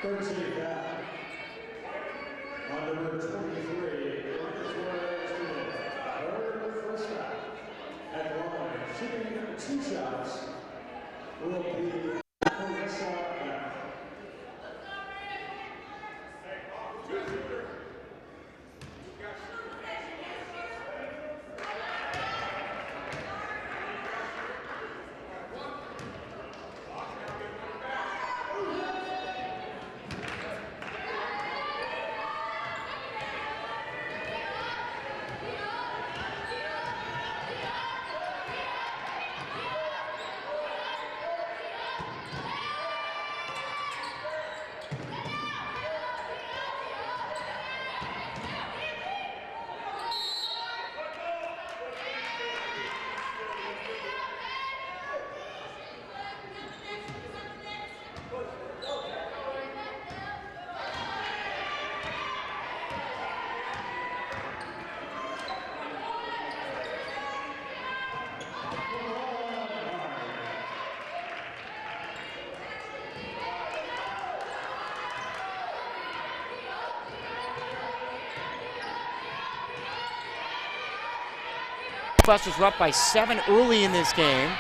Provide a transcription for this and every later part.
On number 23, her first shot at the line, shooting 2 shots will be Busters were up by 7 early in this game.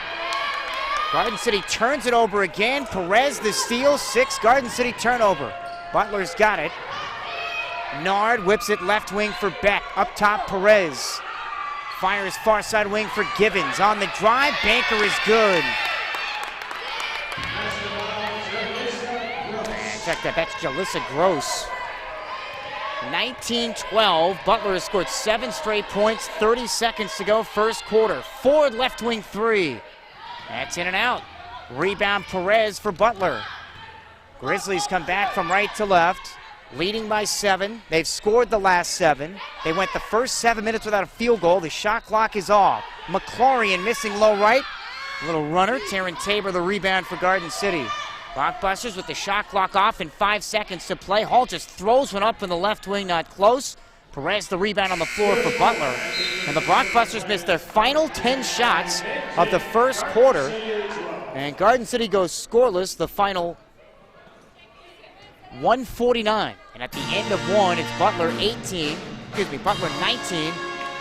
Garden City turns it over again. Perez the steal, 6 Garden City turnover. Butler's got it. Nard whips it left wing for Beck. Up top, Perez. Fires far side wing for Givens. On the drive, Banker is good. Check that, that's Jalissa Gross. 19-12, Butler has scored 7 straight points, 30 seconds to go, first quarter. Forward left wing 3. That's in and out. Rebound Perez for Butler. Grizzlies come back from right to left, leading by 7. They've scored the last 7. They went the first 7 minutes without a field goal. The shot clock is off. McClorian missing low right. Little runner, Taryn Tabor the rebound for Garden City. Blockbusters with the shot clock off and 5 seconds to play. Hall just throws one up in the left wing, not close. Perez the rebound on the floor for Butler. And the Blockbusters missed their final 10 shots of the first quarter. And Garden City goes scoreless the final 149. And at the end of one, it's Butler 19,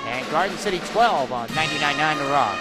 and Garden City 12 on 99.9 The Rock.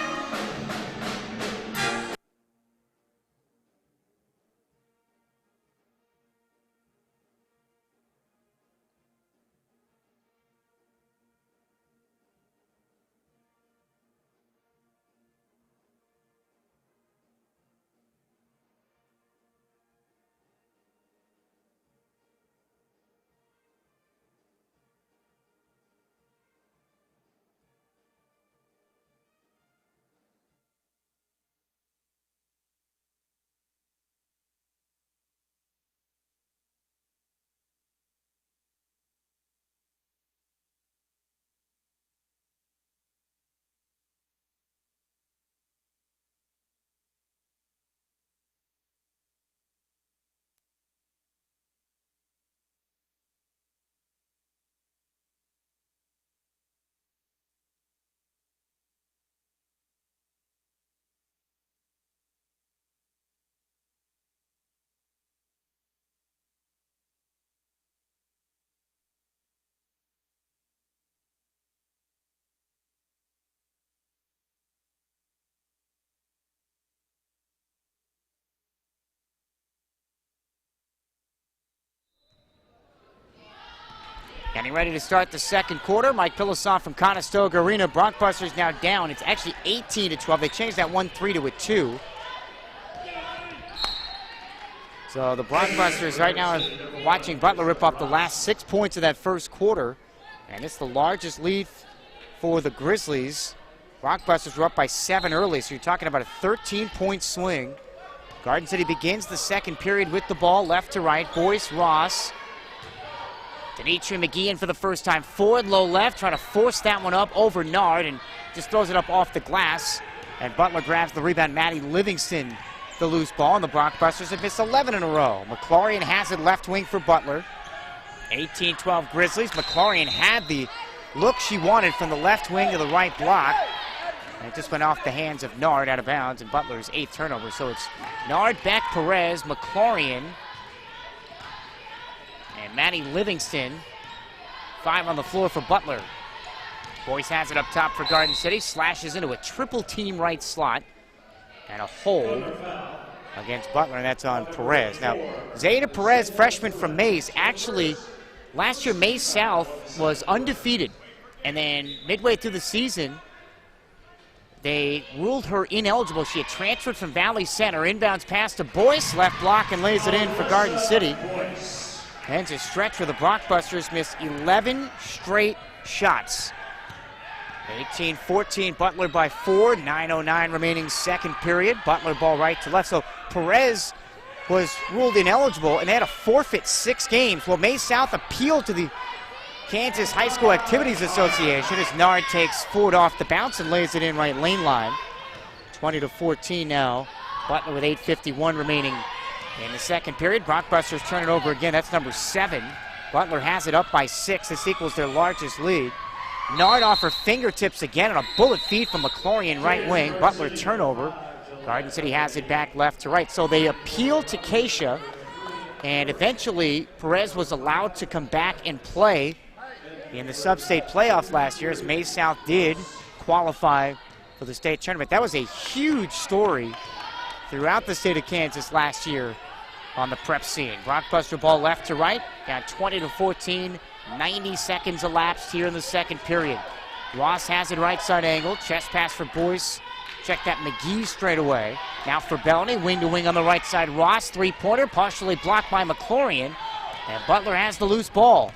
Getting ready to start the second quarter. Mike Pilosoff from Conestoga Arena. Blockbusters now down. It's actually 18-12. They changed that 1-3 to a 2. So the Blockbusters right now are watching Butler rip off the last 6 points of that first quarter. And it's the largest lead for the Grizzlies. Blockbusters were up by 7 early, so you're talking about a 13-point swing. Garden City begins the second period with the ball left to right. Boyce, Ross. Denitri McGee in for the first time. Forward, low left, trying to force that one up over Nard and just throws it up off the glass. And Butler grabs the rebound. Maddie Livingston, the loose ball, and the Blockbusters have missed 11 in a row. McClorian has it left wing for Butler. 18-12 Grizzlies. McClorian had the look she wanted from the left wing to the right block. And it just went off the hands of Nard out of bounds, and Butler's 8th turnover. So it's Nard, Beck, Perez, McClorian, Maddie Livingston. 5 on the floor for Butler. Boyce has it up top for Garden City. Slashes into a triple team right slot. And a hold against Butler, and that's on Perez. Now, Zayda Perez, freshman from Mays. Actually, last year Mays South was undefeated. And then midway through the season, they ruled her ineligible. She had transferred from Valley Center. Inbounds pass to Boyce. Left block and lays it in for Garden City. Ends a stretch where the Blockbusters missed 11 straight shots. 18-14, Butler by 4, 9:09 remaining second period. Butler ball right to left. So Perez was ruled ineligible and they had to forfeit 6 games. Well, Mays South appealed to the Kansas High School Activities Association as Nard takes forward off the bounce and lays it in right lane line. 20-14 now. Butler with 8:51 remaining in the second period. Blockbusters turn it over again. That's number 7. Butler has it up by 6. This equals their largest lead. Nard off her fingertips again on a bullet feed from McClorian right wing. Butler turnover. Garden City has it back left to right. So they appeal to Keisha, and eventually Perez was allowed to come back and play in the sub-state playoffs last year, as Mays South did qualify for the state tournament. That was a huge story throughout the state of Kansas last year on the prep scene. Blockbuster ball left to right, down 20-14. 90 seconds elapsed here in the second period. Ross has it right side angle. Chest pass for Boyce. Check that McGee straight away. Now for Bellany, wing to wing on the right side. Ross, three-pointer, partially blocked by McClorian. And Butler has the loose ball.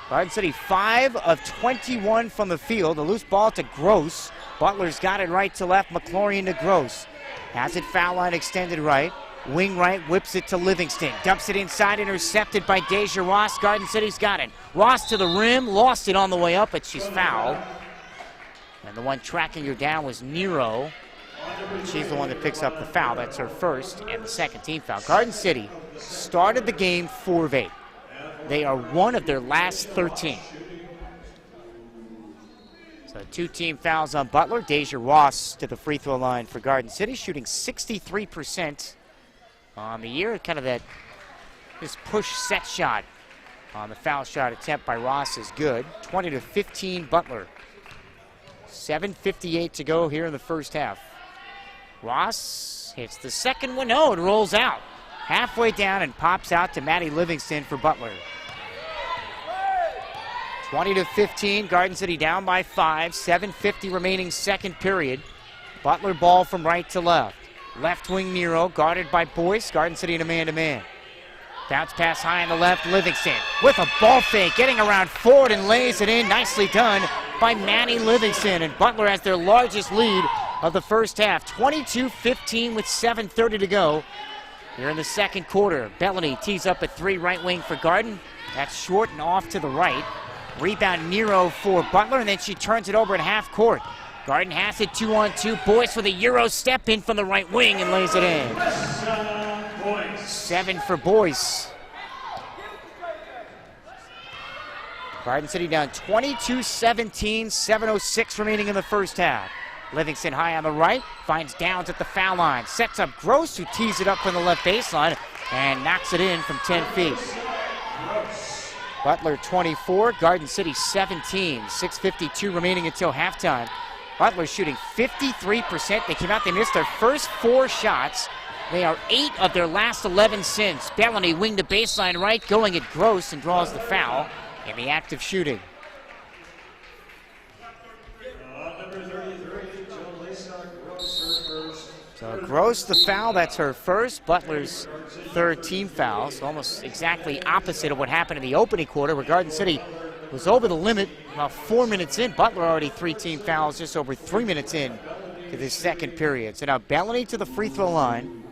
Garden City 5 of 21 from the field. The loose ball to Gross. Butler's got it right to left. McClorian to Gross. Has it foul line extended right. Wing right, whips it to Livingston. Dumps it inside, intercepted by Deja Ross. Garden City's got it. Ross to the rim, lost it on the way up, but she's fouled. And the one tracking her down was Nero. She's the one that picks up the foul. That's her first and the second team foul. Garden City started the game 4 of 8. They are 1 of their last 13. So 2 team fouls on Butler. Deja Ross to the free throw line for Garden City, shooting 63% on the year. Kind of this push set shot on the foul shot attempt by Ross is good. 20-15 Butler. 7:58 to go here in the first half. Ross hits the second one. No, it rolls out. Halfway down and pops out to Maddie Livingston for Butler. 20-15, Garden City down by 5. 7:50 remaining second period. Butler ball from right to left. Left wing Nero, guarded by Boyce. Garden City in a man-to-man. Bounce pass high on the left, Livingston with a ball fake, getting around forward and lays it in. Nicely done by Maddie Livingston. And Butler has their largest lead of the first half. 22-15 with 7:30 to go here in the second quarter. Bellany tees up at 3, right wing for Garden. That's short and off to the right. Rebound Nero for Butler, and then she turns it over at half court. Garden has it 2-on-2. Boyce with a Euro step in from the right wing and lays it in. 7 for Boyce. Garden City down 22-17, 7:06 remaining in the first half. Livingston high on the right, finds Downs at the foul line. Sets up Gross, who tees it up from the left baseline and knocks it in from 10 feet. Butler 24, Garden City 17. 6:52 remaining until halftime. Butler shooting 53%. They came out, they missed their first 4 shots. They are 8 of their last 11 since. Bellany wing to baseline right, going at Gross and draws the foul in the act of shooting. So Gross the foul, that's her first. Butler's third team foul. So almost exactly opposite of what happened in the opening quarter, where Garden City was over the limit about 4 minutes in. Butler already 3 team fouls just over 3 minutes in to this second period. So now Bellany to the free throw line.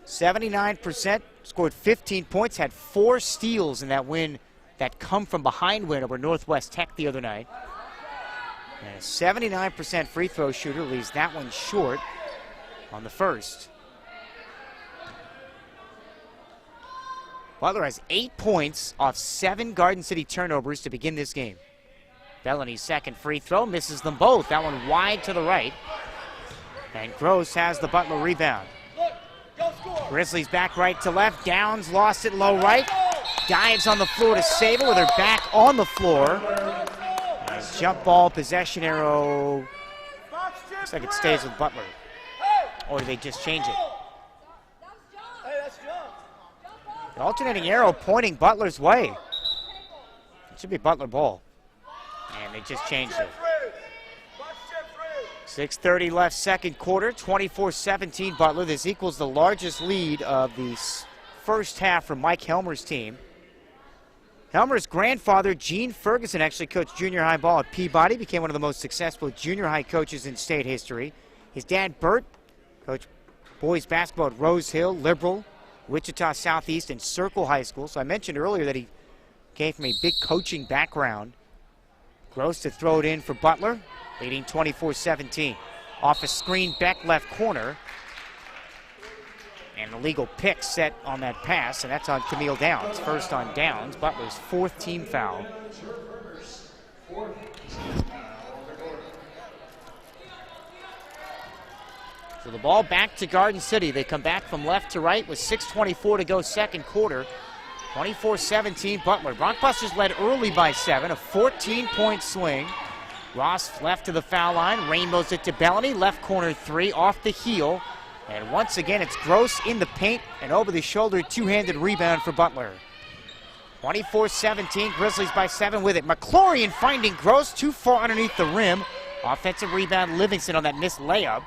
79%, scored 15 points, had 4 steals in that win, that come from behind win over Northwest Tech the other night. And a 79% free throw shooter, leaves that one short on the first. Butler has 8 points off 7 Garden City turnovers to begin this game. Bellany's second free throw, misses them both. That one wide to the right. And Gross has the Butler rebound. Grizzlies back right to left. Downs lost it low right. dives on the floor to save it with her back on the floor. Jump ball, possession arrow. Looks like it stays with Butler. Or do they just change it? The alternating arrow pointing Butler's way. It should be Butler ball. And they just changed it. 6:30 left, second quarter, 24-17 Butler. This equals the largest lead of the first half for Mike Helmer's team. Helmer's grandfather, Gene Ferguson, actually coached junior high ball at Peabody, became one of the most successful junior high coaches in state history. His dad, Bert, coached boys basketball at Rose Hill, Liberal, Wichita Southeast, and Circle High School. So I mentioned earlier that he came from a big coaching background. Gross to throw it in for Butler, leading 24-17. Off a screen, Beck left corner. And the legal pick set on that pass, and that's on Camille Downs. First on Downs, Butler's fourth team foul. So the ball back to Garden City. They come back from left to right with 6:24 to go second quarter. 24-17 Butler. Rockbusters led early by 7, a 14-point swing. Ross left to the foul line, rainbows it to Bellany, left corner 3, off the heel. And once again, it's Gross in the paint and over the shoulder, two-handed rebound for Butler. 24-17, Grizzlies by 7 with it. McClorian finding Gross too far underneath the rim. Offensive rebound, Livingston on that missed layup.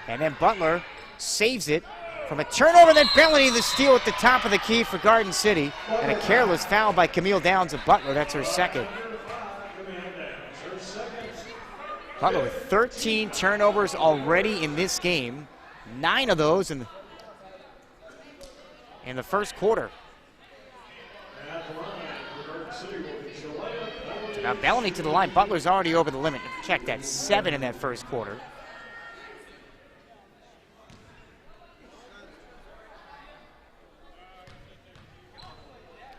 And then Butler saves it from a turnover, then Bellany the steal at the top of the key for Garden City. And a careless foul by Camille Downs of Butler. That's her second. Butler with 13 turnovers already in this game. 9 of those in the first quarter. So now Bellany to the line. Butler's already over the limit. Check that, 7 in that first quarter.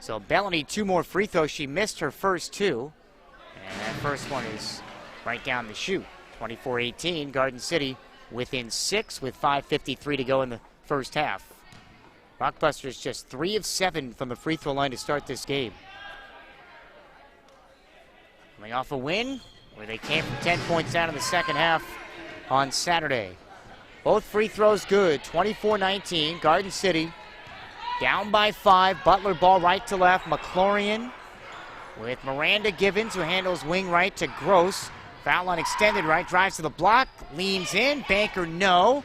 So Bellany, 2 more free throws. She missed her first 2. And that first one is right down the chute. 24-18, Garden City within 6 with 5:53 to go in the first half. Rockbusters just 3 of 7 from the free throw line to start this game. Coming off a win where they came from 10 points down in the second half on Saturday. Both free throws good. 24-19, Garden City down by 5. Butler ball right to left. McClorian with Miranda Givens, who handles wing right to Gross. Foul line extended right, drives to the block, leans in, Banker no.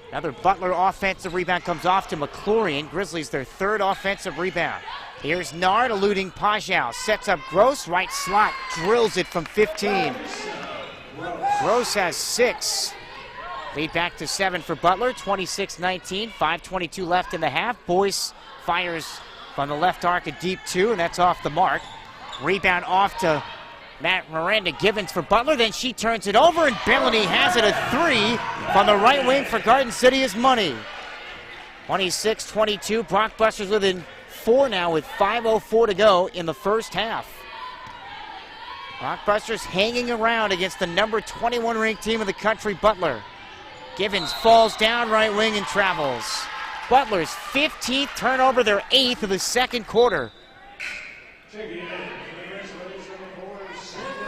Another Butler offensive rebound comes off to McClorian. Grizzlies their 3rd offensive rebound. Here's Nard eluding Pajau, sets up Gross, right slot, drills it from 15. Gross has 6. Lead back to 7 for Butler, 26-19, 5:22 left in the half. Boyce fires from the left arc a deep 2, and that's off the mark. Rebound off to Miranda Givens for Butler, then she turns it over, and Bellany has it a 3 from the right wing for Garden City is money. 26-22, Rockbusters within 4 now with 5:04 to go in the first half. Rockbusters hanging around against the number 21 ranked team in the country, Butler. Givens falls down right wing and travels. Butler's 15th turnover, their 8th of the second quarter.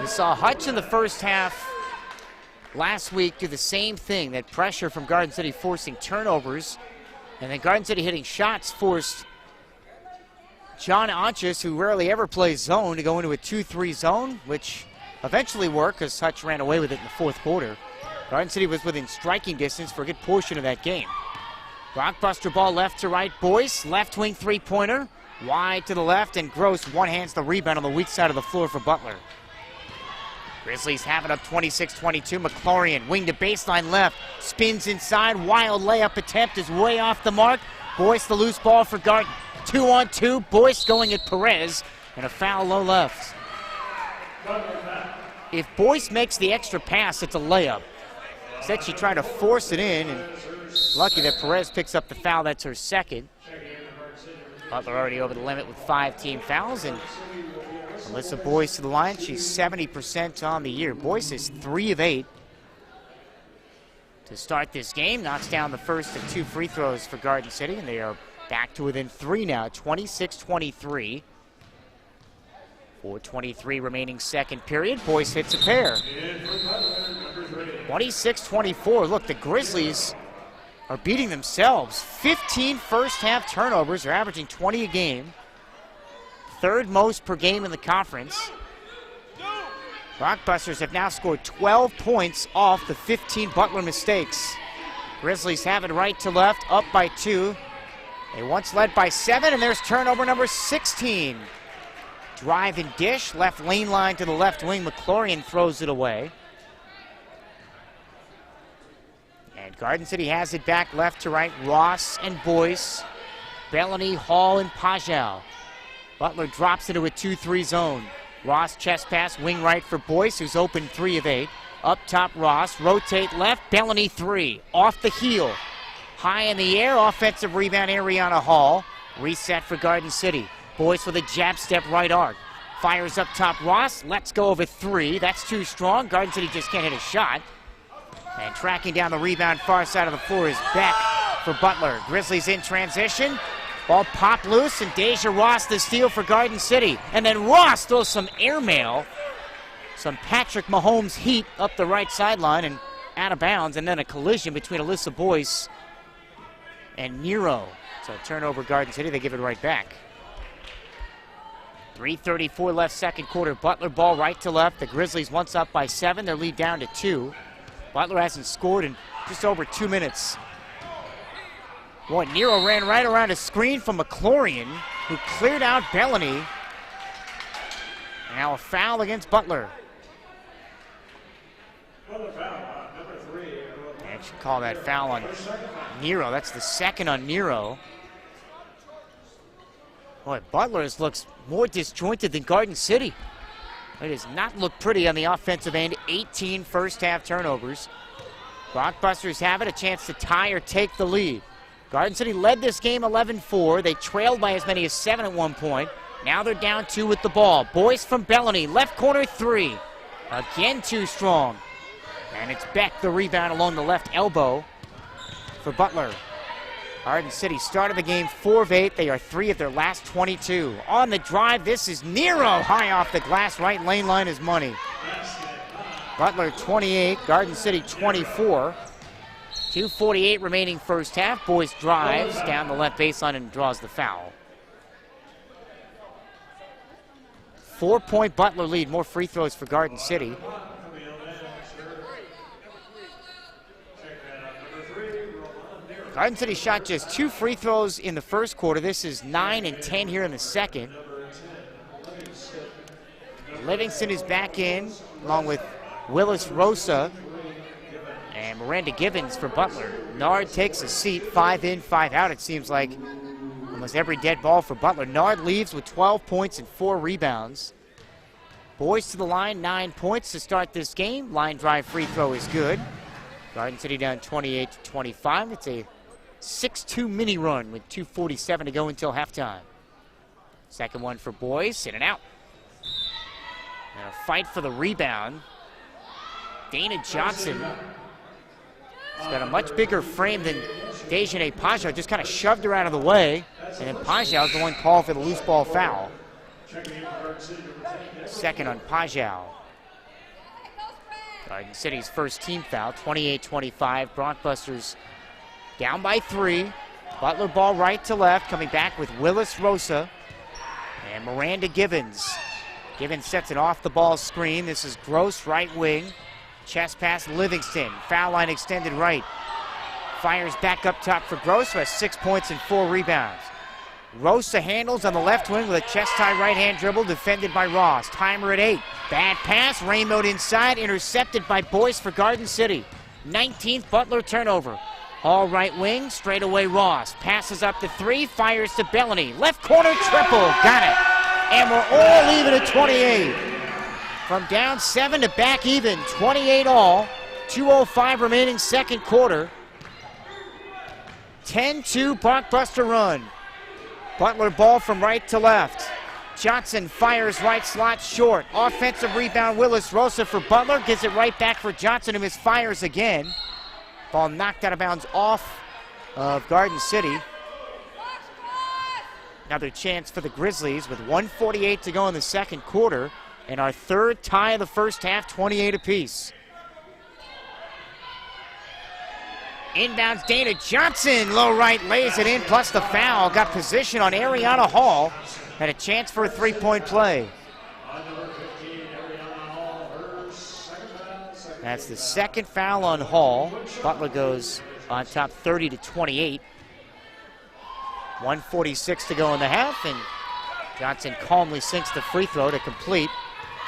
We saw Hutch in the first half last week do the same thing, that pressure from Garden City forcing turnovers, and then Garden City hitting shots forced John Anchus, who rarely ever plays zone, to go into a 2-3 zone, which eventually worked because Hutch ran away with it in the fourth quarter. Garden City was within striking distance for a good portion of that game. Rockbuster ball left to right. Boyce, left wing 3-pointer, wide to the left, and Gross one-hands the rebound on the weak side of the floor for Butler. Grizzlies have it up 26-22. McClorian, wing to baseline left, spins inside, wild layup attempt is way off the mark. Boyce the loose ball for Garden. 2-on-2, Boyce going at Perez, and a foul low left. If Boyce makes the extra pass, it's a layup. Instead, she tried to force it in, and lucky that Perez picks up the foul. That's her second. Butler already over the limit with 5 team fouls, and Alyssa Boyce to the line. She's 70% on the year. Boyce is 3 of 8 to start this game. Knocks down the first of 2 free throws for Garden City, and they are back to within 3 now, 26-23. 4:23 remaining second period. Boyce hits a pair. 26-24. Look, the Grizzlies are beating themselves. 15 first half turnovers. They're averaging 20 a game. Third most per game in the conference. Rockbusters have now scored 12 points off the 15 Butler mistakes. Grizzlies have it right to left, up by 2. They once led by 7, and there's turnover number 16. Drive and dish, left lane line to the left wing. McClorian throws it away. And Garden City has it back left to right. Ross and Boyce, Bellany, Hall, and Pajau. Butler drops into a 2-3 zone. Ross chest pass, wing right for Boyce, who's open 3 of 8. Up top, Ross, rotate left, Bellany 3. Off the heel, high in the air, offensive rebound, Ariana Hall. Reset for Garden City. Boyce with a jab step right arc. Fires up top, Ross, lets go of a 3. That's too strong. Garden City just can't hit a shot. And tracking down the rebound far side of the floor is Beck for Butler. Grizzlies in transition. Ball popped loose, and Deja Ross the steal for Garden City. And then Ross throws some airmail, some Patrick Mahomes heat up the right sideline and out of bounds, and then a collision between Alyssa Boyce and Nero. So turnover Garden City, they give it right back. 3:34 left second quarter. Butler ball right to left. The Grizzlies once up by 7. Their lead down to 2. Butler hasn't scored in just over 2 minutes. Boy, Nero ran right around a screen from McClorian, who cleared out Bellany. Now a foul against Butler. They should call that foul on Nero. That's the second on Nero. Boy, Butler looks more disjointed than Garden City. It does not look pretty on the offensive end. 18 first half turnovers. Rockbusters have it, a chance to tie or take the lead. Garden City led this game 11-4. They trailed by as many as 7 at one point. Now they're down 2 with the ball. Boyce from Bellany, left corner 3. Again too strong. And it's Beck, the rebound along the left elbow for Butler. Garden City started the game 4 of 8. They are 3 of their last 22. On the drive, this is Nero. High off the glass, right lane line is money. Butler 28, Garden City 24. 2:48 remaining first half. Boyce drives down the left baseline and draws the foul. 4-point Butler lead. More free throws for Garden City. Garden City shot just 2 free throws in the first quarter. This is 9 and 10 here in the second. Livingston is back in, along with Willis Rosa and Miranda Givens for Butler. Nard takes a seat, 5 in, 5 out. It seems like almost every dead ball for Butler. Nard leaves with 12 points and 4 rebounds. Boyce to the line, 9 points to start this game. Line drive free throw is good. Garden City down 28-25. It's a 6-2 mini run with 2:47 to go until halftime. Second one for Boyce, in and out. And a fight for the rebound. Dana Johnson has got a much bigger frame than Dejane Pajau, just kind of shoved her out of the way. And then Pajau is the one called for the loose ball foul. Second on Pajau. Garden City's first team foul, 28-25. Bronxbusters down by 3. Butler ball right to left, coming back with Willis Rosa and Miranda Givens. Givens sets it off the ball screen. This is Gross, right wing. Chest pass, Livingston. Foul line extended right. Fires back up top for Gross, who has 6 points and 4 rebounds. Rosa handles on the left wing with a chest tie right hand dribble, defended by Ross. Timer at 8. Bad pass, rainbowed inside, intercepted by Boyce for Garden City. 19th Butler turnover. All right wing, straight away Ross. Passes up to 3, fires to Bellany. Left corner triple, got it. And we're all even at 28. From down 7 to back even, 28 all. 2:05 remaining second quarter. 10-2 blockbuster run. Butler ball from right to left. Johnson fires right slot short. Offensive rebound, Willis Rosa for Butler. Gives it right back for Johnson, who misfires again. Ball knocked out of bounds off of Garden City. Another chance for the Grizzlies with 1:48 to go in the second quarter. And our third tie of the first half, 28 apiece. Inbounds Dana Johnson, low right, lays it in, plus the foul. Got position on Ariana Hall. Had a chance for a three-point play. That's the second foul on Hall. Butler goes on top 30-28. 1:46 to go in the half, and Johnson calmly sinks the free throw to complete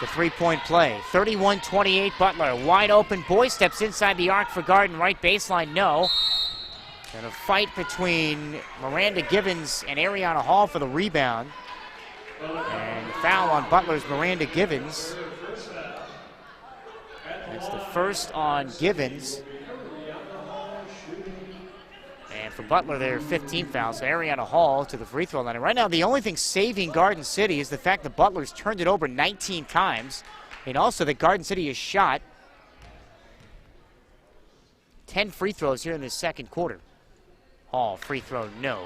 the three-point play. 31-28 Butler, wide open. Boy steps inside the arc for Garden, right baseline, no. And a fight between Miranda Givens and Ariana Hall for the rebound. And foul on Butler's Miranda Givens. That's the first on Givens. And for Butler, there are 15 fouls. So Ariana Hall to the free throw line. And right now, the only thing saving Garden City is the fact that Butler's turned it over 19 times. And also that Garden City has shot 10 free throws here in the second quarter. Hall, free throw, no.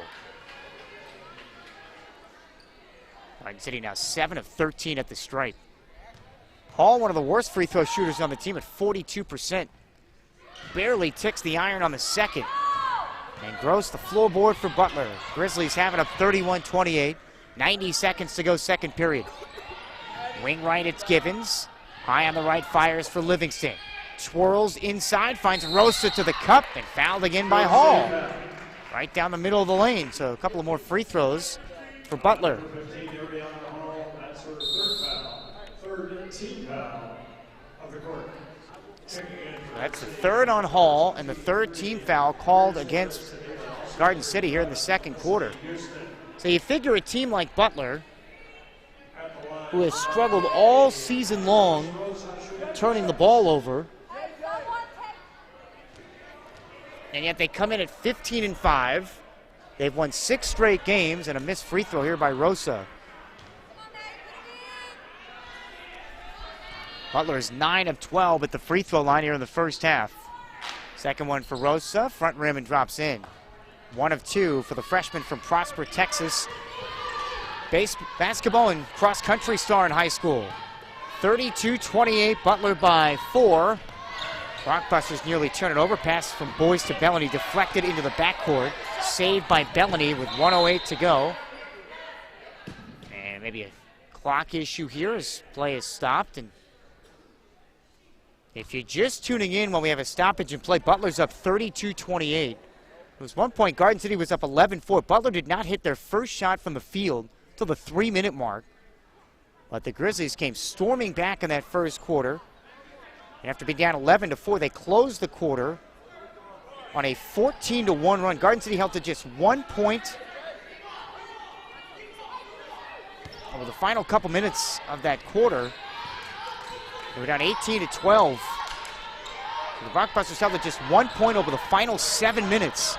Garden City now 7 of 13 at the stripe. Hall, one of the worst free throw shooters on the team at 42%. Barely ticks the iron on the second. And Gross the floorboard for Butler. Grizzlies have it up 31-28. 90 seconds to go second period. Wing right, it's Givens. High on the right, fires for Livingston. Twirls inside, finds Rosa to the cup, and fouled again by Hall. Right down the middle of the lane, so a couple of more free throws for Butler. That's the third on Hall and the third team foul called against Garden City here in the second quarter. So you figure a team like Butler, who has struggled all season long turning the ball over, and yet they come in at 15-5. They've won 6 straight games, and a missed free throw here by Rosa. Butler is 9 of 12 at the free throw line here in the first half. Second one for Rosa, front rim and drops in. 1 of 2 for the freshman from Prosper, Texas. Basketball and cross-country star in high school. 32-28, Butler by 4. Rockbusters nearly turn it over. Pass from Boyce to Bellany, deflected into the backcourt. Saved by Bellany with 1:08 to go. And maybe a clock issue here as play is stopped. And if you're just tuning in when we have a stoppage in play, Butler's up 32-28. It was one point Garden City was up 11-4. Butler did not hit their first shot from the field till the 3-minute mark. But the Grizzlies came storming back in that first quarter. And after being down 11-4, they closed the quarter on a 14-1 run. Garden City held to just 1 point over the final couple minutes of that quarter. They were down 18-12. The Rockbusters held to just 1 point over the final 7 minutes.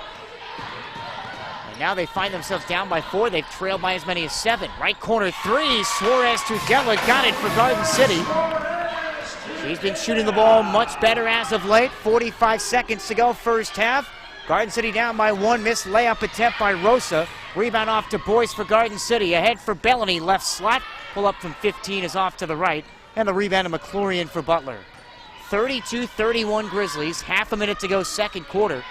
And now they find themselves down by 4. They've trailed by as many as 7. Right corner 3, Suarez Tudela got it for Garden City. She's been shooting the ball much better as of late. 45 seconds to go first half. Garden City down by 1, missed layup attempt by Rosa. Rebound off to Boyce for Garden City. Ahead for Bellany, left slot. Pull up from 15 is off to the right. And the rebound of McClurian for Butler. 32-31 Grizzlies, half a minute to go second quarter.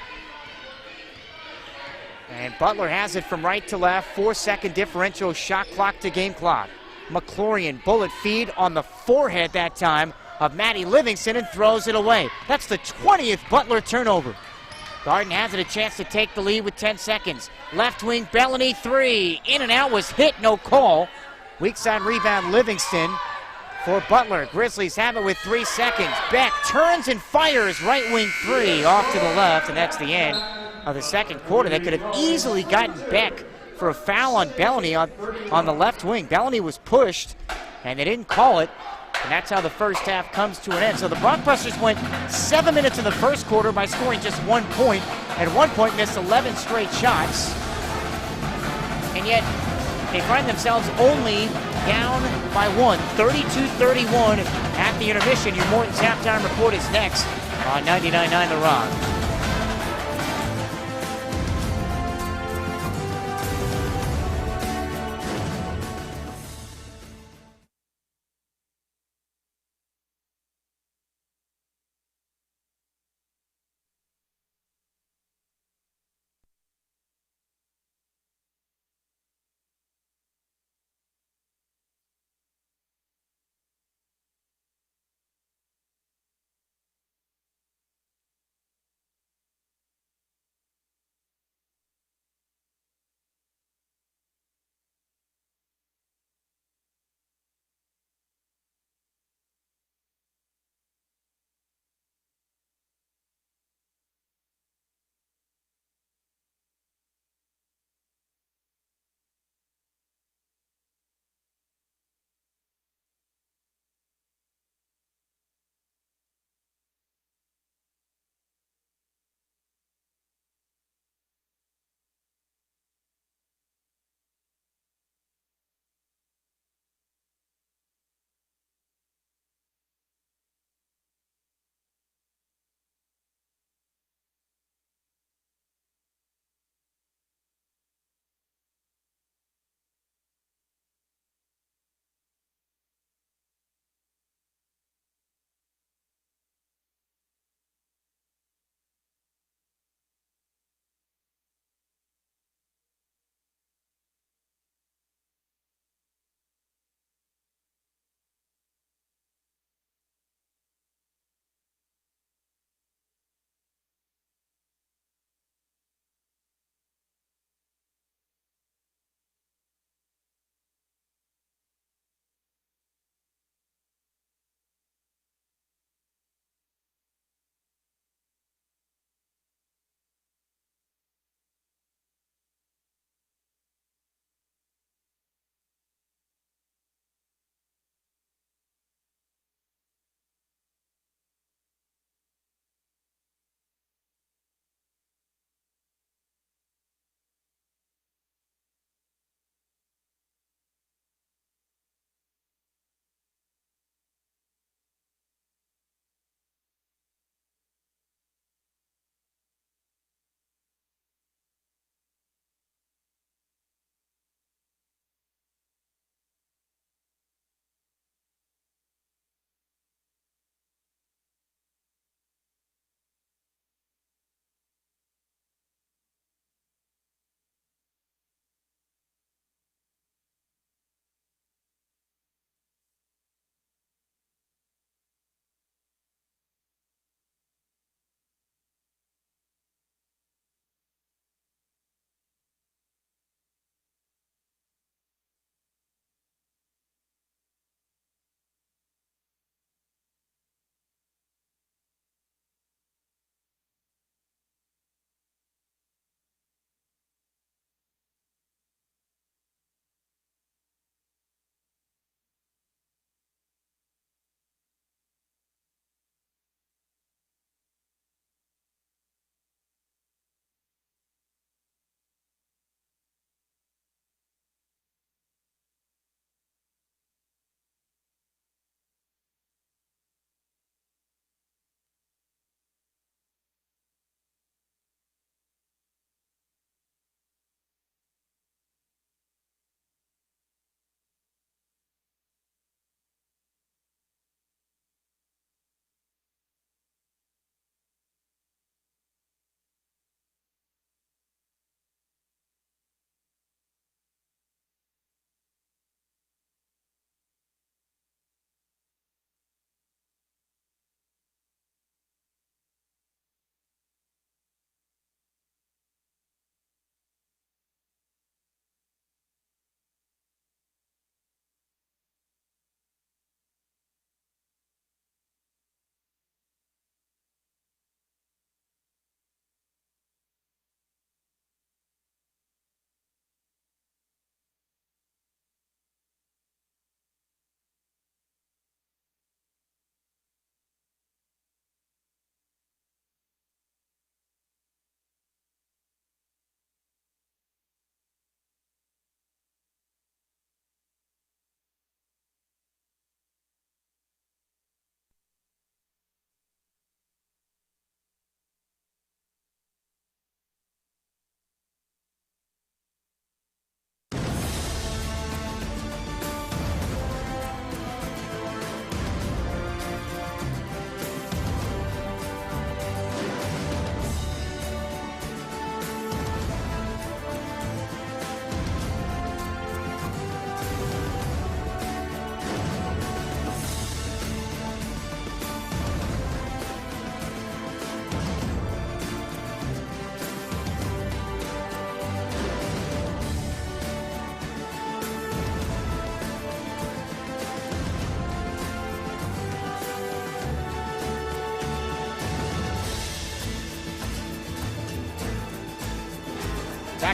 And Butler has it from right to left, 4-second differential, shot clock to game clock. McClurian, bullet feed on the forehead that time of Maddie Livingston and throws it away. That's the 20th Butler turnover. Garden has it a chance to take the lead with 10 seconds. Left wing, Bellany 3, in and out, was hit, no call. Weak side rebound, Livingston. For Butler, Grizzlies have it with 3 seconds. Beck turns and fires right wing 3 off to the left, and that's the end of the second quarter. They could have easily gotten Beck for a foul on Bellany on the left wing. Bellany was pushed, and they didn't call it, and that's how the first half comes to an end. So the Rockbusters went 7 minutes in the first quarter by scoring just 1 point. At one point missed 11 straight shots, and yet they find themselves only down by 1, 32-31 at the intermission. Your Morton's halftime report is next on 99.9 The Rock.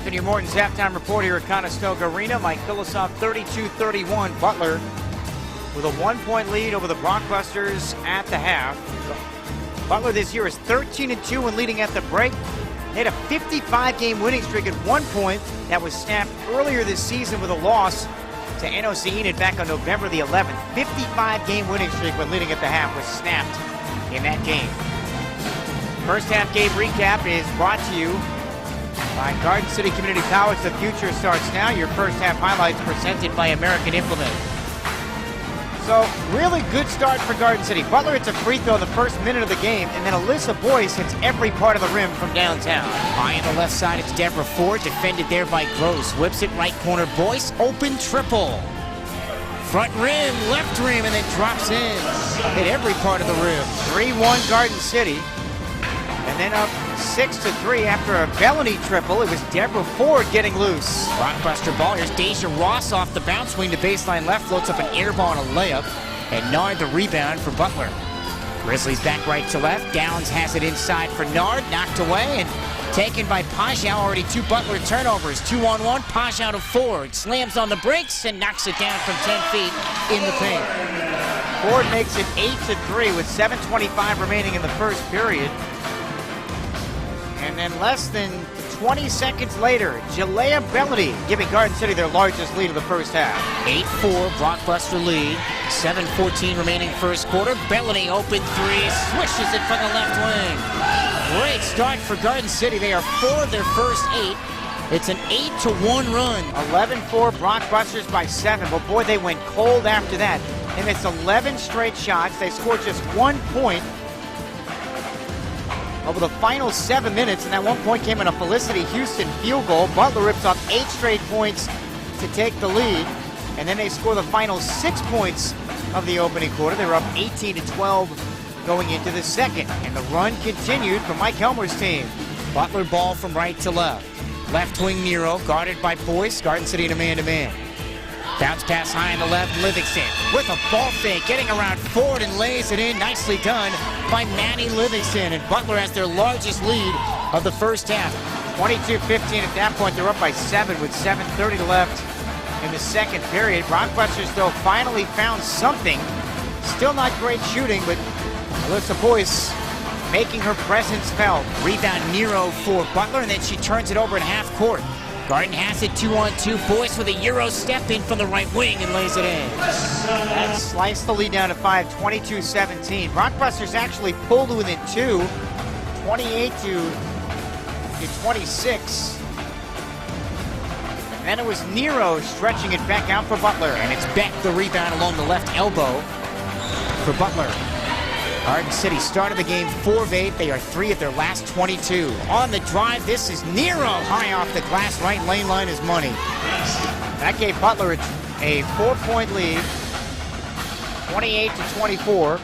Anthony Morton's halftime report here at Conestoga Arena. Mike Philosoph 32-31. Butler with a 1-point lead over the Brockbusters at the half. Butler this year is 13-2 when leading at the break. They had a 55-game winning streak at one point that was snapped earlier this season with a loss to NOC Enid back on November the 11th. 55-game winning streak when leading at the half was snapped in that game. First half game recap is brought to you by Garden City Community College. The future starts now. Your first half highlights presented by American Implement. So, really good start for Garden City. Butler hits a free throw in the first minute of the game, and then Alyssa Boyce hits every part of the rim from downtown. High on the left side, it's Deborah Ford, defended there by Gross. Whips it right corner, Boyce, open triple. Front rim, left rim, and then drops in. Hit every part of the rim. 3-1 Garden City. And then up 6-3 after a Bellany triple. It was Deborah Ford getting loose. Rockbuster ball. Here's Deja Ross off the bounce wing to baseline left. Floats up an air ball and a layup. And Nard the rebound for Butler. Grizzlies back right to left. Downs has it inside for Nard. Knocked away and taken by Pajau. Already 2 Butler turnovers. 2-on-1. Pajau to Ford. Slams on the brakes and knocks it down from 10 feet in the paint. Ford makes it 8-3 with 7:25 remaining in the first period. And then less than 20 seconds later, Jalea Bellany giving Garden City their largest lead of the first half. 8-4 Blockbuster lead. 7:14 remaining first quarter. Bellany open three, swishes it from the left wing. Great start for Garden City. They are 4 of their first 8. It's an 8-1 run. 11-4 Blockbusters by 7. But boy, they went cold after that. And it's 11 straight shots. They scored just 1 point over the final 7 minutes, and that 1 point came in a Felicity Houston field goal. Butler rips off 8 straight points to take the lead, and then they score the final 6 points of the opening quarter. They were up 18-12 going into the second, and the run continued for Mike Helmer's team. Butler ball from right to left. Left wing Nero, guarded by Boyce. Garden City in a man-to-man. Bounce pass high on the left, Livingston with a ball fake, getting around Ford and lays it in. Nicely done by Manny Livingston. And Butler has their largest lead of the first half. 22-15 at that point. They're up by 7 with 7:30 left in the second period. Rockbusters, though, finally found something. Still not great shooting, but Alyssa Boyce making her presence felt. Rebound Nero for Butler, and then she turns it over at half court. Garden has it 2-on-2. Boyce with a Euro step in from the right wing and lays it in. That sliced the lead down to 5, 22-17. Rockbusters actually pulled within 2, 28-26. And then it was Nero stretching it back out for Butler. And it's Beck the rebound along the left elbow for Butler. Garden City started the game 4 of 8. They are 3 of their last 22. On the drive, this is Nero. High off the glass, right lane line is money. That gave Butler a 4-point lead, 28-24.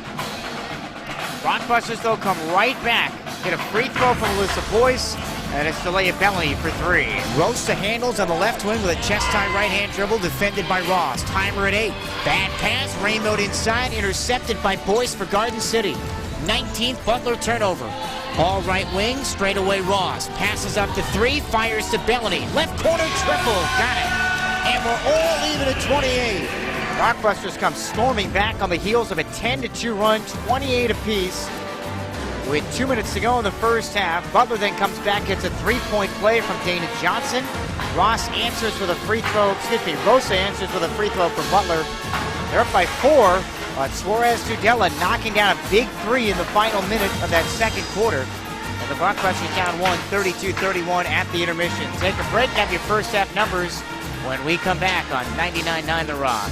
Rockbusters, though, come right back. Get a free throw from Alyssa Boyce, and it's Jalea Bellany for 3. Rosa handles on the left wing with a chest-high right-hand dribble defended by Ross. Timer at 8. Bad pass, rainbowed inside, intercepted by Boyce for Garden City. 19th Butler turnover. All right wing, straight away Ross. Passes up to 3, fires to Bellany. Left corner triple, got it. And we're all even at 28. Rockbusters come storming back on the heels of a 10-2 run, 28 apiece. With 2 minutes to go in the first half, Butler then comes back, gets a 3-point play from Dana Johnson. Ross answers with a free throw, Rosa answers with a free throw for Butler. They're up by 4, but Suarez Tudela knocking down a big 3 in the final minute of that second quarter. And the Rockbusters down 1, 32-31 at the intermission. Take a break, have your first half numbers when we come back on 99.9 The Rock.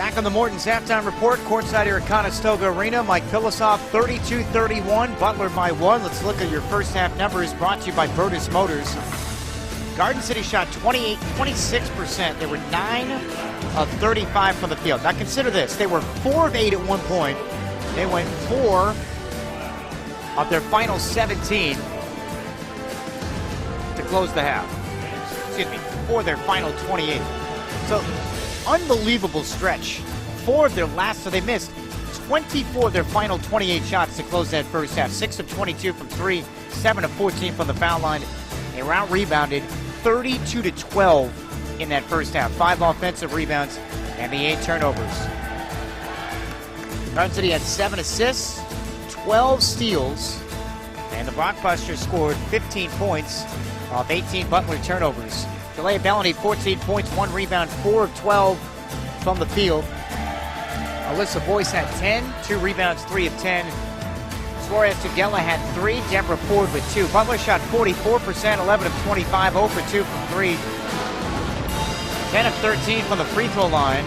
Back on the Morton's halftime report, courtside here at Conestoga Arena. Mike Pilosoff, 32-31, Butler by 1. Let's look at your first half numbers brought to you by Virtus Motors. Garden City shot 26%. They were 9 of 35 from the field. Now consider this, they were 4 of 8 at one point. They went 4 of their final 17 to close the half. Excuse me, for their final 28. So, unbelievable stretch. 4 of their last, so they missed 24 of their final 28 shots to close that first half. 6 of 22 from 3, 7 of 14 from the foul line. They were out-rebounded 32-12 in that first half. 5 offensive rebounds and the 8 turnovers. Garden City had 7 assists, 12 steals, and the Rockbusters scored 15 points off 18 Butler turnovers. Jalea Bellany, 14 points, 1 rebound, 4 of 12 from the field. Alyssa Boyce had 10, 2 rebounds, 3 of 10. Suarez Tugela had 3, Deborah Ford with 2. Butler shot 44%, 11 of 25, 0 for 2 from 3. 10 of 13 from the free throw line.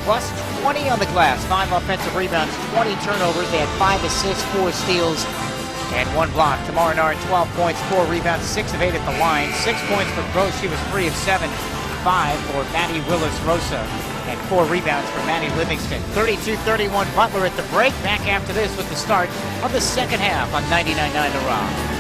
Plus 20 on the glass, 5 offensive rebounds, 20 turnovers. They had 5 assists, 4 steals, and 1 block. Tamara Nard, 12 points, 4 rebounds, 6 of 8 at the line. 6 points for Gross, she was 3 of 7. 5 for Maddie Willis-Rosa, and 4 rebounds for Maddie Livingston. 32-31 Butler at the break. Back after this with the start of the second half on 99.9 The Rock.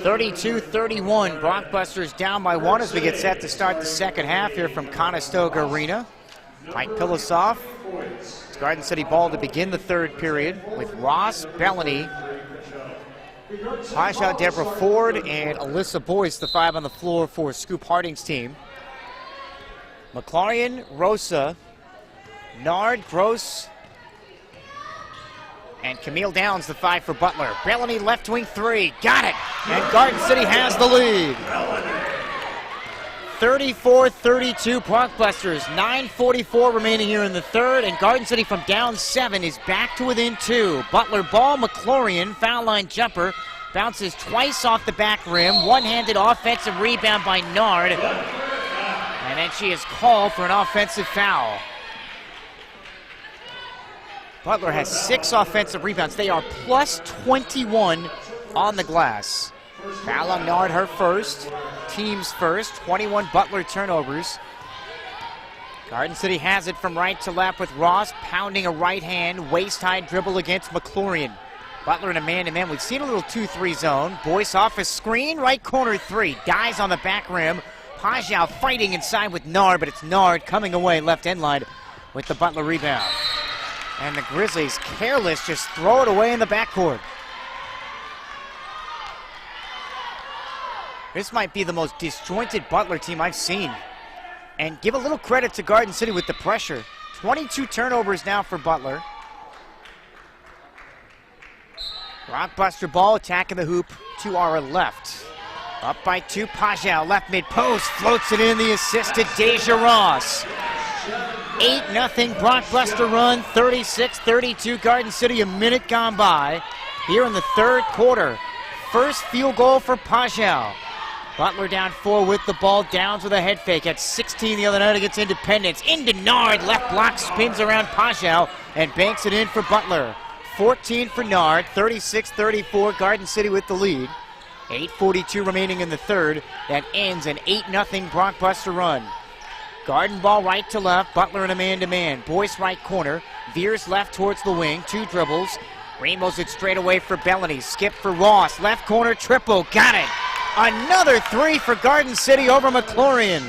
32-31, Blockbusters down by 1 as we get set to start the second half here from Conestoga Arena. Mike Pilosoff. It's Garden City ball to begin the third period with Ross, Bellany, Pasha, Deborah Ford, and Alyssa Boyce, the 5 on the floor for Scoop Harding's team. McLaurin, Rosa, Nard, Gross, and Camille Downs, the 5 for Butler. Bellany left wing 3, got it! And Garden City has the lead. 34-32 Blockbusters, 9:44 remaining here in the third, and Garden City from down 7 is back to within 2. Butler ball, McLaurin, foul line jumper, bounces twice off the back rim, one-handed offensive rebound by Nard, and then she is called for an offensive foul. Butler has 6 offensive rebounds. They are plus 21 on the glass. Foul on Nard, her first. Team's first. 21 Butler turnovers. Garden City has it from right to left with Ross pounding a right hand, waist-high dribble against McLaurin. Butler in a man-to-man. We've seen a little 2-3 zone. Boyce off a screen, right corner 3. Dies on the back rim. Pajau fighting inside with Nard, but it's Nard coming away left end line with the Butler rebound. And the Grizzlies, careless, just throw it away in the backcourt. This might be the most disjointed Butler team I've seen. And give a little credit to Garden City with the pressure. 22 turnovers now for Butler. Rockbuster ball attacking the hoop to our left. Up by 2, Pajau, left mid-post, floats it in, the assist to Deja Ross. 8-0 Blockbuster run, 36-32 Garden City, a minute gone by here in the third quarter. First field goal for Pajau. Butler down 4 with the ball, Downs with a head fake at 16 the other night against Independence. Into Nard, left block, spins around Pajau and banks it in for Butler. 14 for Nard, 36-34 Garden City with the lead. 8:42 remaining in the third. That ends an 8-0 Blockbuster run. Garden ball right to left, Butler in a man-to-man. Boyce right corner, veers left towards the wing, 2 dribbles. Rainbows it straight away for Bellany, skip for Ross, left corner triple, got it! Another three for Garden City over McLaurin.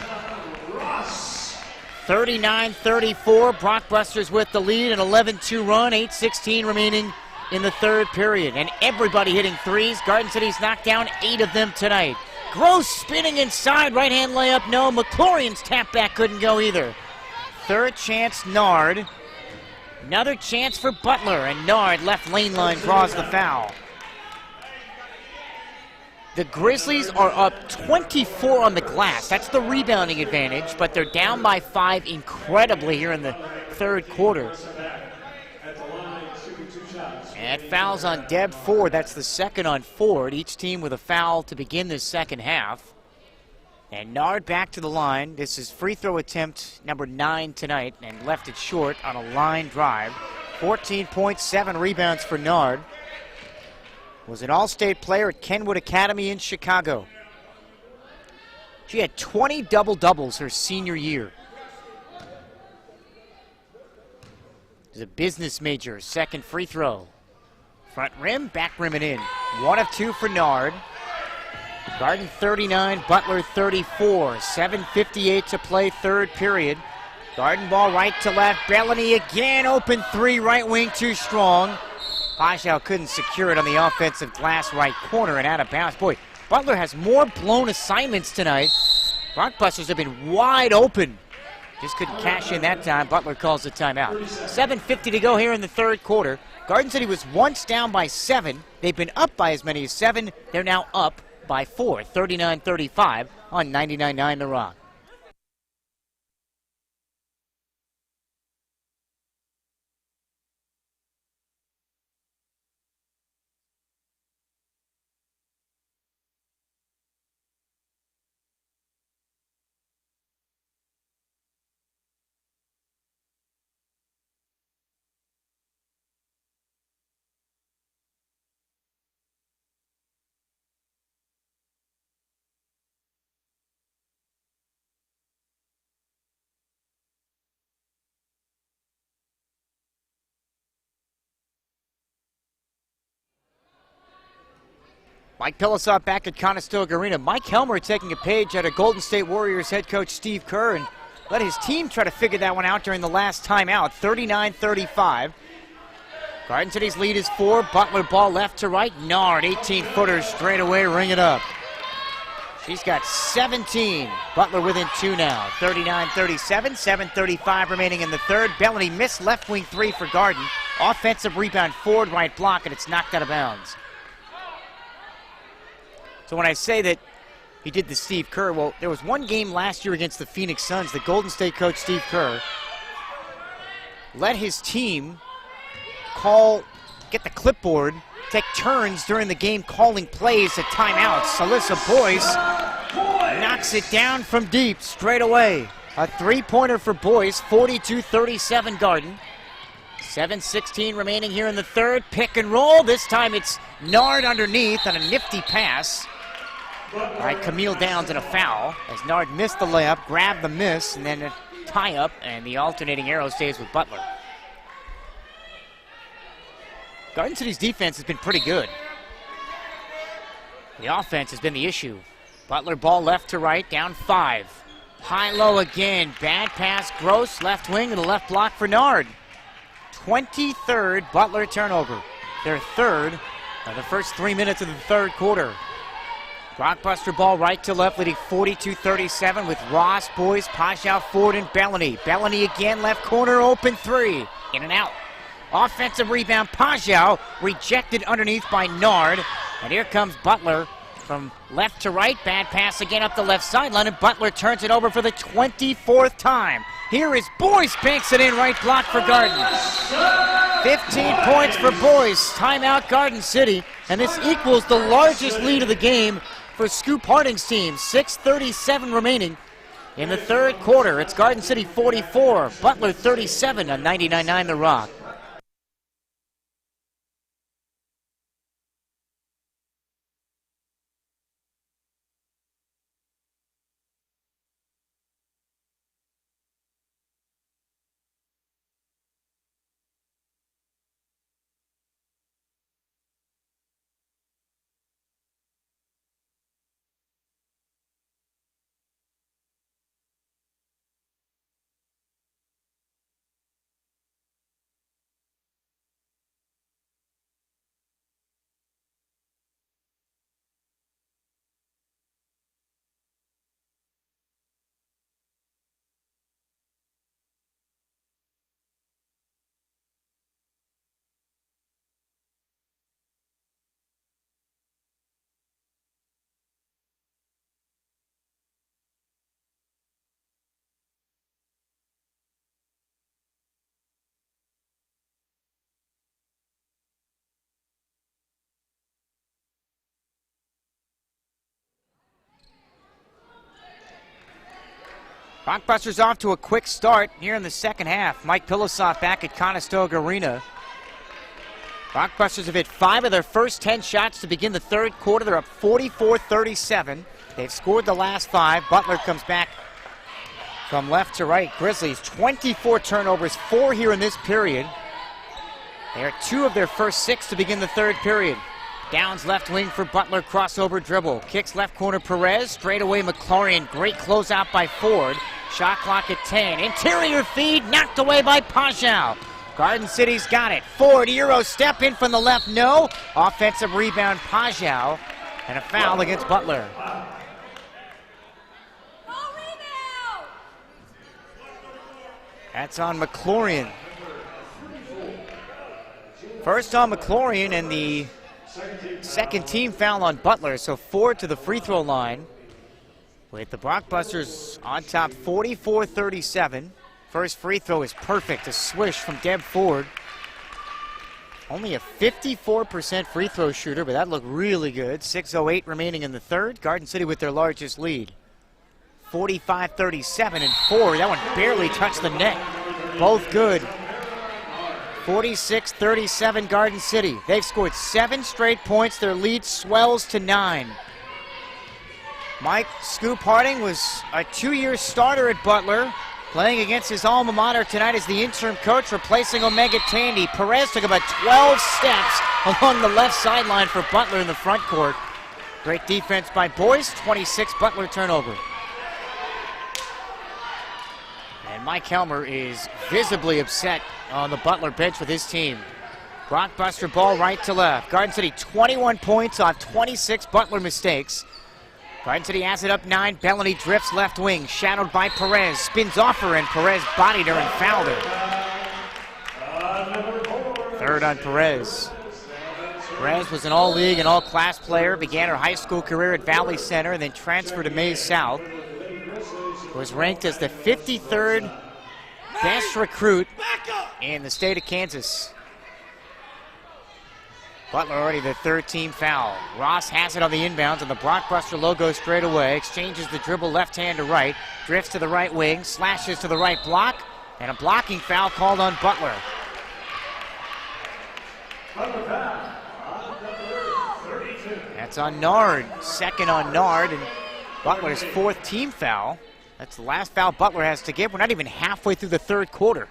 39-34, Brockbusters with the lead, an 11-2 run, 8:16 remaining in the third period. And everybody hitting threes. Garden City's knocked down 8 of them tonight. Gross spinning inside, right-hand layup, no. McLaurin's tap back couldn't go either. Third chance, Nard. Another chance for Butler, and Nard, left lane line, draws the foul. The Grizzlies are up 24 on the glass. That's the rebounding advantage, but they're down by 5 incredibly here in the third quarter. And fouls on Deb Ford. That's the second on Ford. Each team with a foul to begin this second half. And Nard back to the line. This is free throw attempt number 9 tonight, and left it short on a line drive. 14 points, 7 rebounds for Nard. Was an all-state player at Kenwood Academy in Chicago. She had 20 double-doubles her senior year. She's a business major. Second free throw. Front rim, back rim and in. 1 of 2 for Nard. Garden 39, Butler 34. 7:58 to play, third period. Garden ball right to left. Bellany again, open three, right wing too strong. Paschow couldn't secure it on the offensive glass right corner and out of bounds. Boy, Butler has more blown assignments tonight. Brockbusters have been wide open. Just couldn't cash in that time. Butler calls the timeout. 7:50 to go here in the third quarter. Garden City was once down by 7. They've been up by as many as 7. They're now up by 4, 39-35 on 99.9 The Rock. Mike Pilasov back at Conestoga Arena. Mike Helmer taking a page out of Golden State Warriors head coach Steve Kerr and let his team try to figure that one out during the last timeout. 39-35. Garden City's lead is 4. Butler ball left to right. Nard, 18-footer straight away, ring it up. She's got 17. Butler within 2 now. 39-37, 7:35 remaining in the third. Bellany missed left wing 3 for Garden. Offensive rebound, Ford right block, and it's knocked out of bounds. So when I say that he did the Steve Kerr, well, there was one game last year against the Phoenix Suns. The Golden State coach, Steve Kerr, let his team get the clipboard, take turns during the game calling plays at timeouts. Alyssa Boyce knocks it down from deep straight away. A three-pointer for Boyce, 42-37 Garden. 7:16 remaining here in the third. Pick and roll. This time it's Nard underneath on a nifty pass by Camille Downs and a foul as Nard missed the layup, grabbed the miss, and then a tie-up, and the alternating arrow stays with Butler. Garden City's defense has been pretty good. The offense has been the issue. Butler ball left to right, down 5. High-low again, bad pass, Gross, left wing, and a left block for Nard. 23rd Butler turnover. Their third of the first 3 minutes of the third quarter. Brockbuster ball right to left, leading 42-37 with Ross, Boyce, Paschow, Ford, and Bellany. Bellany again, left corner, open 3. In and out. Offensive rebound, Paschow rejected underneath by Nard. And here comes Butler from left to right. Bad pass again up the left sideline, and Butler turns it over for the 24th time. Here is Boyce, banks it in, right block for Garden. 15 points for Boyce. Timeout Garden City, and this equals the largest lead of the game for Scoop Harding's team. 6:37 remaining in the third quarter. It's Garden City 44, Butler 37 on 99.9 The Rock. Rockbusters off to a quick start here in the second half. Mike Pilosoff back at Conestoga Arena. Rockbusters have hit 5 of their first 10 shots to begin the third quarter. They're up 44-37. They've scored the last 5. Butler comes back from left to right. Grizzlies 24 turnovers, 4 here in this period. They are 2 of their first 6 to begin the third period. Downs left wing for Butler, crossover dribble. Kicks left corner Perez, straight away McLaurin. Great closeout by Ford. Shot clock at 10. Interior feed knocked away by Pajau. Garden City's got it. Ford, Euro step in from the left, no. Offensive rebound Pajau, and a foul against Butler. That's on McLaurin. First on McLaurin and the second team foul on Butler, so Ford to the free throw line with the Rockbusters on top 44-37. First free throw is perfect, a swish from Deb Ford. Only a 54% free throw shooter, but that looked really good. 6:08 remaining in the third. Garden City with their largest lead. 45-37 and Ford. That one barely touched the net. Both good. 46-37 Garden City. They've scored 7 straight points. Their lead swells to 9. Mike Scoop Harding was a 2-year starter at Butler, playing against his alma mater tonight as the interim coach, replacing Omega Tandy. Perez took about 12 steps along the left sideline for Butler in the front court. Great defense by Boyce. 26 Butler turnover. And Mike Helmer is visibly upset on the Butler bench with his team. Rockbuster ball right to left. Garden City 21 points off 26 Butler mistakes. Garden City has it up 9. Bellany drifts left wing, shadowed by Perez. Spins off her, and Perez bodied her and fouled her. Third on Perez. Perez was an all-league and all-class player. Began her high school career at Valley Center and then transferred to Maize South. Was ranked as the 53rd best recruit in the state of Kansas. Butler already the third team foul. Ross has it on the inbounds, and the Blockbuster logo straight away. Exchanges the dribble left hand to right. Drifts to the right wing. Slashes to the right block. And a blocking foul called on Butler. That's on Nard. Second on Nard, and Butler's 4th team foul. That's the last foul Butler has to give. We're not even halfway through the third quarter.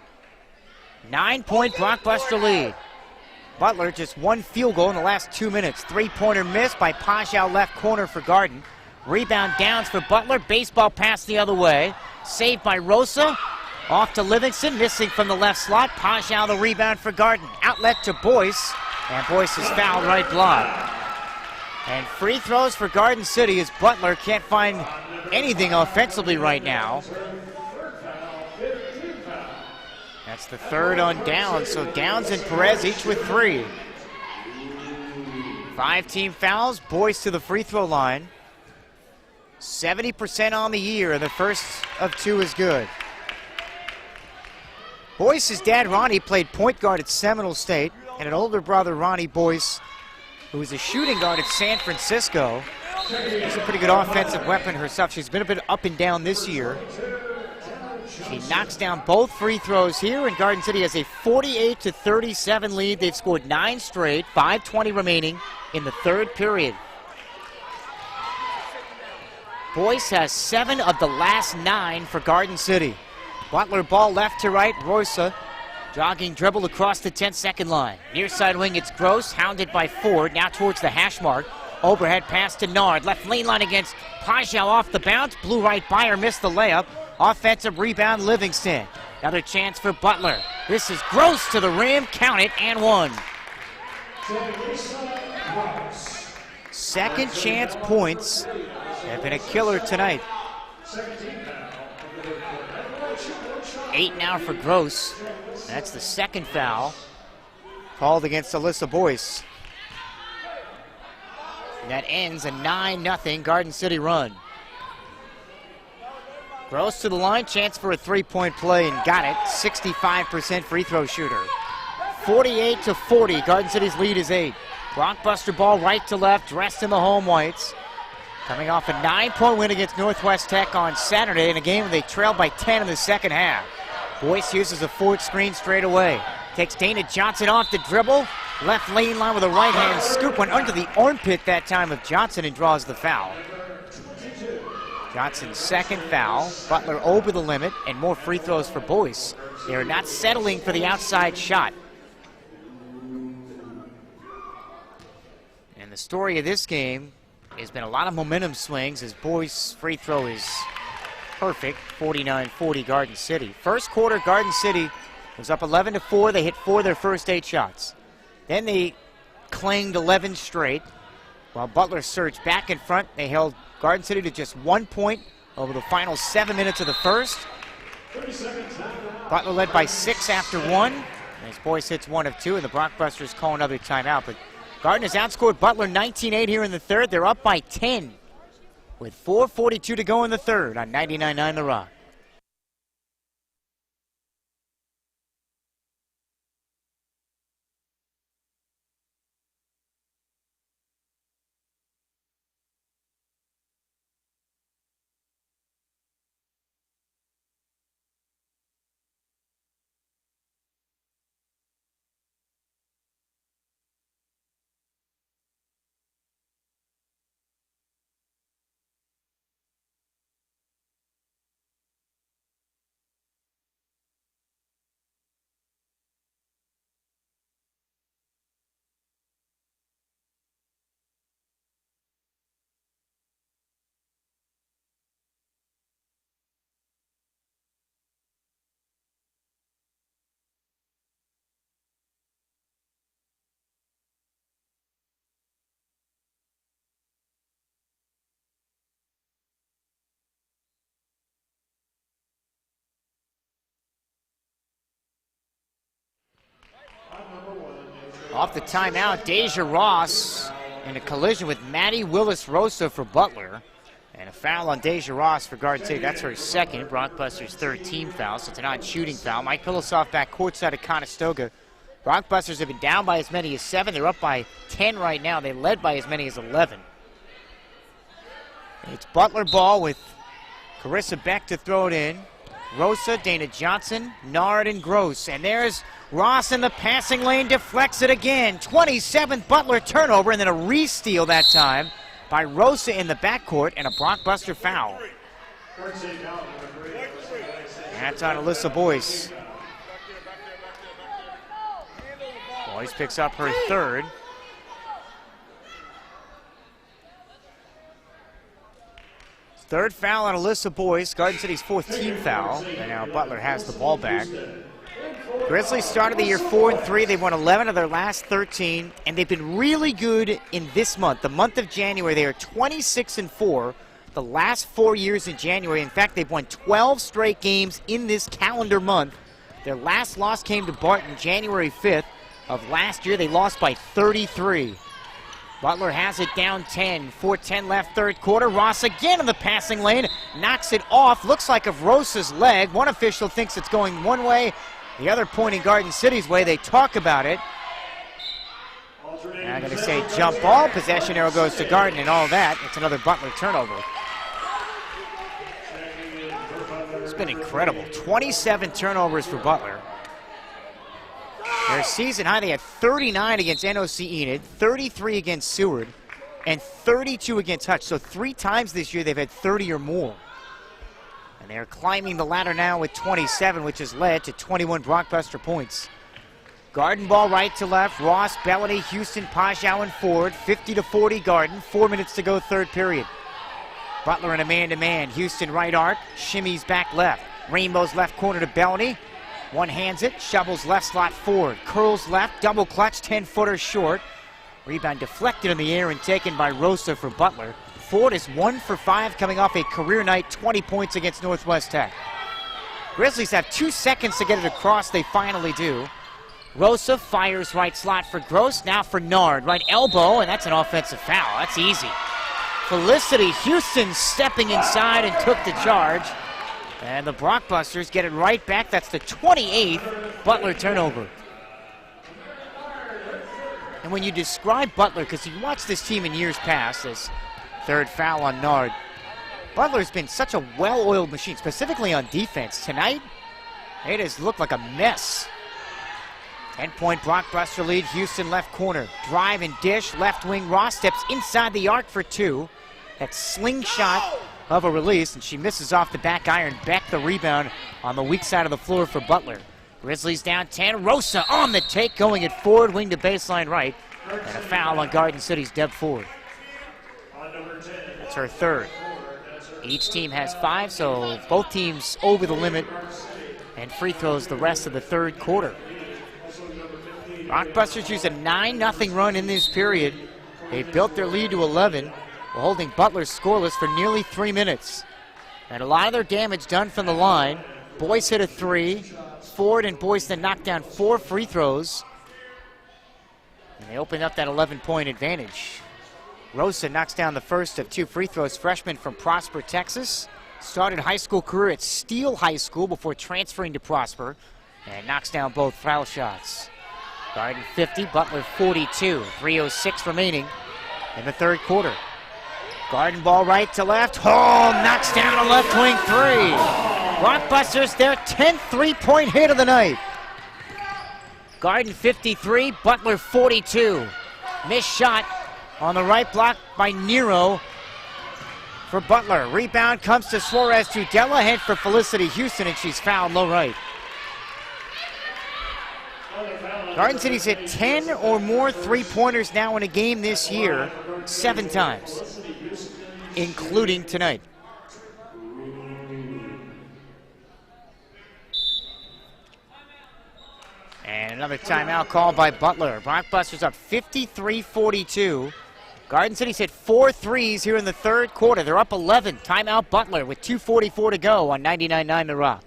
9-point Blockbuster lead. Butler just 1 field goal in the last 2 minutes. 3-pointer missed by Pajau left corner for Garden. Rebound Downs for Butler. Baseball pass the other way. Saved by Rosa. Off to Livingston, missing from the left slot. Pajau the rebound for Garden. Outlet to Boyce. And Boyce is fouled right block. And free throws for Garden City as Butler can't find anything offensively right now. That's the third on Downs, so Downs and Perez each with 3. 5 team fouls, Boyce to the free throw line. 70% on the year, and the first of 2 is good. Boyce's dad, Ronnie, played point guard at Seminole State, and an older brother, Ronnie Boyce, who was a shooting guard at San Francisco. She's a pretty good offensive weapon herself. She's been a bit up and down this year. She knocks down both free throws here, and Garden City has a 48-37 lead. They've scored 9 straight, 5:20 remaining in the third period. Boyce has 7 of the last 9 for Garden City. Butler ball left to right, Rosa jogging dribble across the 10-second line. Near side wing, it's Gross, hounded by Ford, now towards the hash mark. Overhead pass to Nard, left lane line against Pajau off the bounce, blew right by her, missed the layup. Offensive rebound, Livingston. Another chance for Butler. This is Gross to the rim, count it, and 1. Second chance points have been a killer tonight. 8 now for Gross. That's the second foul called against Alyssa Boyce. And that ends a 9-0 Garden City run. Gross to the line, chance for a 3-point play, and got it. 65% free throw shooter. 48-40, Garden City's lead is 8. Blockbuster ball right to left, dressed in the home whites. Coming off a 9-point win against Northwest Tech on Saturday in a game where they trailed by 10 in the second half. Boyce uses a forward screen straight away. Takes Dana Johnson off the dribble. Left lane line with a right-hand scoop. Went under the armpit that time of Johnson and draws the foul. Johnson's second foul. Butler over the limit and more free throws for Boyce. They are not settling for the outside shot. And the story of this game has been a lot of momentum swings as Boyce free throw is perfect. 49-40 Garden City. First quarter, Garden City was up 11-4. They hit 4 of their first 8 shots. Then they clanged 11 straight. While Butler surged back in front, they held Garden City to just 1 point over the final 7 minutes of the first. Butler led by 6 after 1. As Boyce hits 1 of 2, and the Brockbusters call another timeout. But Garden has outscored Butler 19-8 here in the third. They're up by 10 with 4:42 to go in the third on 99.9 The Rock. Off the timeout, Deja Ross in a collision with Maddie Willis-Rosa for Butler. And a foul on Deja Ross for Garden City. That's her second. Brockbusters' third team foul, so it's a non-shooting foul. Mike Pilosoff back courtside at Conestoga. Brockbusters have been down by as many as 7. They're up by 10 right now. They led by as many as 11. It's Butler ball with Carissa Beck to throw it in. Rosa, Dana Johnson, Nard, and Gross. And there's Ross in the passing lane, deflects it again. 27th Butler turnover, and then a re-steal that time by Rosa in the backcourt, and a Brockbuster foul. That's on Alyssa Boyce. Boyce picks up her third. Third foul on Alyssa Boyce, Garden City's 4th team foul, and now Butler has the ball back. Grizzlies started the year 4-3. They've won 11 of their last 13, and they've been really good in this month. The month of January, they are 26-4 the last 4 years in January. In fact, they've won 12 straight games in this calendar month. Their last loss came to Barton January 5th of last year. They lost by 33. Butler has it down 10, 4:10 left third quarter. Ross again in the passing lane, knocks it off. Looks like of Rosa's leg. One official thinks it's going one way, the other pointing Garden City's way. They talk about it. Now I'm going to say jump ball. Possession arrow goes to Garden and all that. It's another Butler turnover. It's been incredible. 27 turnovers for Butler. Their season high, they had 39 against NOC Enid, 33 against Seward, and 32 against Hutch. So 3 times this year they've had 30 or more. And they're climbing the ladder now with 27, which has led to 21 Brockbuster points. Garden ball right to left. Ross, Bellany, Houston, Pajau, and Ford. 50-40 Garden. 4 minutes to go, third period. Butler in a man-to-man. Houston right arc. Shimmies back left. Rainbow's left corner to Bellany. One hands it. Shovels left slot Ford. Curls left. Double clutch. 10-footer short. Rebound deflected in the air and taken by Rosa for Butler. Ford is 1 for 5 coming off a career night. 20 points against Northwest Tech. Grizzlies have 2 seconds to get it across. They finally do. Rosa fires right slot for Gross, now for Nard. Right elbow, and that's an offensive foul. That's easy. Felicity Houston stepping inside and took the charge. And the Brockbusters get it right back. That's the 28th Butler turnover. And when you describe Butler, because you watch this team in years past as Third foul on Nard. Butler's been such a well-oiled machine, specifically on defense. Tonight, it has looked like a mess. 10-point blockbuster lead, Houston left corner. Drive and dish, left wing. Ross steps inside the arc for two. That slingshot of a release, and she misses off the back iron. Beck the rebound on the weak side of the floor for Butler. Grizzlies down 10. Rosa on the take, going at forward wing to baseline right. And a foul on Garden City's Deb Ford. That's her third. Each team has 5, so both teams over the limit. And free throws the rest of the third quarter. Rockbusters used a 9-0 run in this period. They built their lead to 11, while holding Butler scoreless for nearly 3 minutes. And a lot of their damage done from the line. Boyce hit a 3. Ford and Boyce then knocked down 4 free throws. And they opened up that 11-point advantage. Rosa knocks down the first of 2 free throws. Freshman from Prosper, Texas. Started high school career at Steele High School before transferring to Prosper. And knocks down both foul shots. Garden 50, Butler 42. 3:06 remaining in the third quarter. Garden ball right to left. Hall knocks down a left wing 3. Rockbusters, their 10th three-point hit of the night. Garden 53, Butler 42. Missed shot on the right block by Nero for Butler. Rebound comes to Suarez Tudela, head for Felicity Houston, and she's fouled low right. Garden City's hit 10 or more three-pointers now in a game this year, 7 times, including tonight. And another timeout called by Butler. Rockbusters up 53-42. Garden City's hit 4 threes here in the third quarter. They're up 11. Timeout Butler with 2:44 to go on 99.9 The Rock.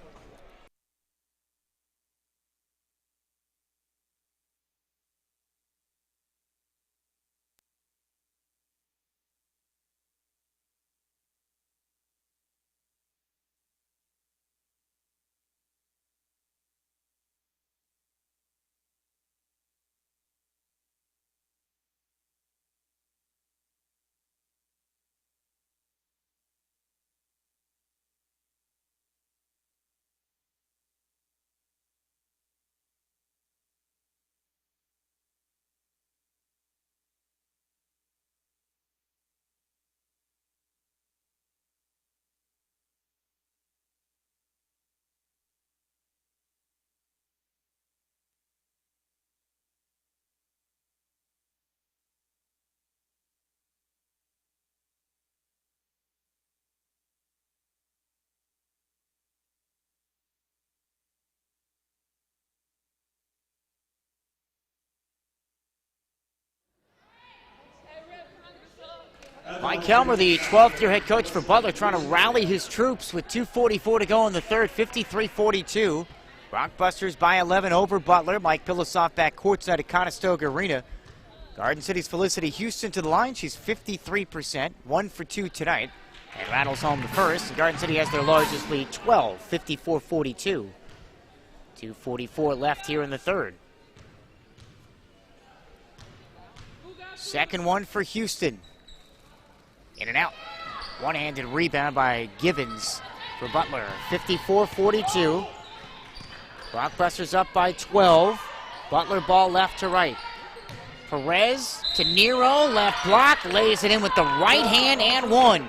Mike Helmer, the 12th-year head coach for Butler, trying to rally his troops with 2:44 to go in the third, 53-42. Rockbusters by 11 over Butler. Mike Pilosoff back courtside at Conestoga Arena. Garden City's Felicity Houston to the line. She's 53%, 1 for 2 tonight, and rattles home the first. And Garden City has their largest lead, 12, 54-42. 2:44 left here in the third. Second one for Houston. In and out. One-handed rebound by Givens for Butler. 54-42. Rockbusters up by 12. Butler ball left to right. Perez to Nero. Left block. Lays it in with the right hand and one.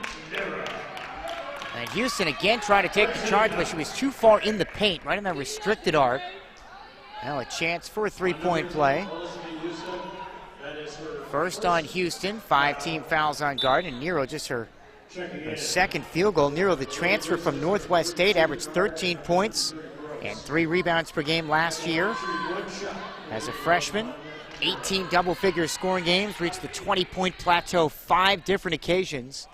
And Houston again tried to take the charge, but she was too far in the paint, right in that restricted arc. Now a chance for a three-point play. First on Houston, 5 team fouls on Garden, and Nero just her second field goal. Nero, the transfer from Northwest State, averaged 13 points and 3 rebounds per game last year. As a freshman, 18 double-figure scoring games, reached the 20-point plateau 5 different occasions.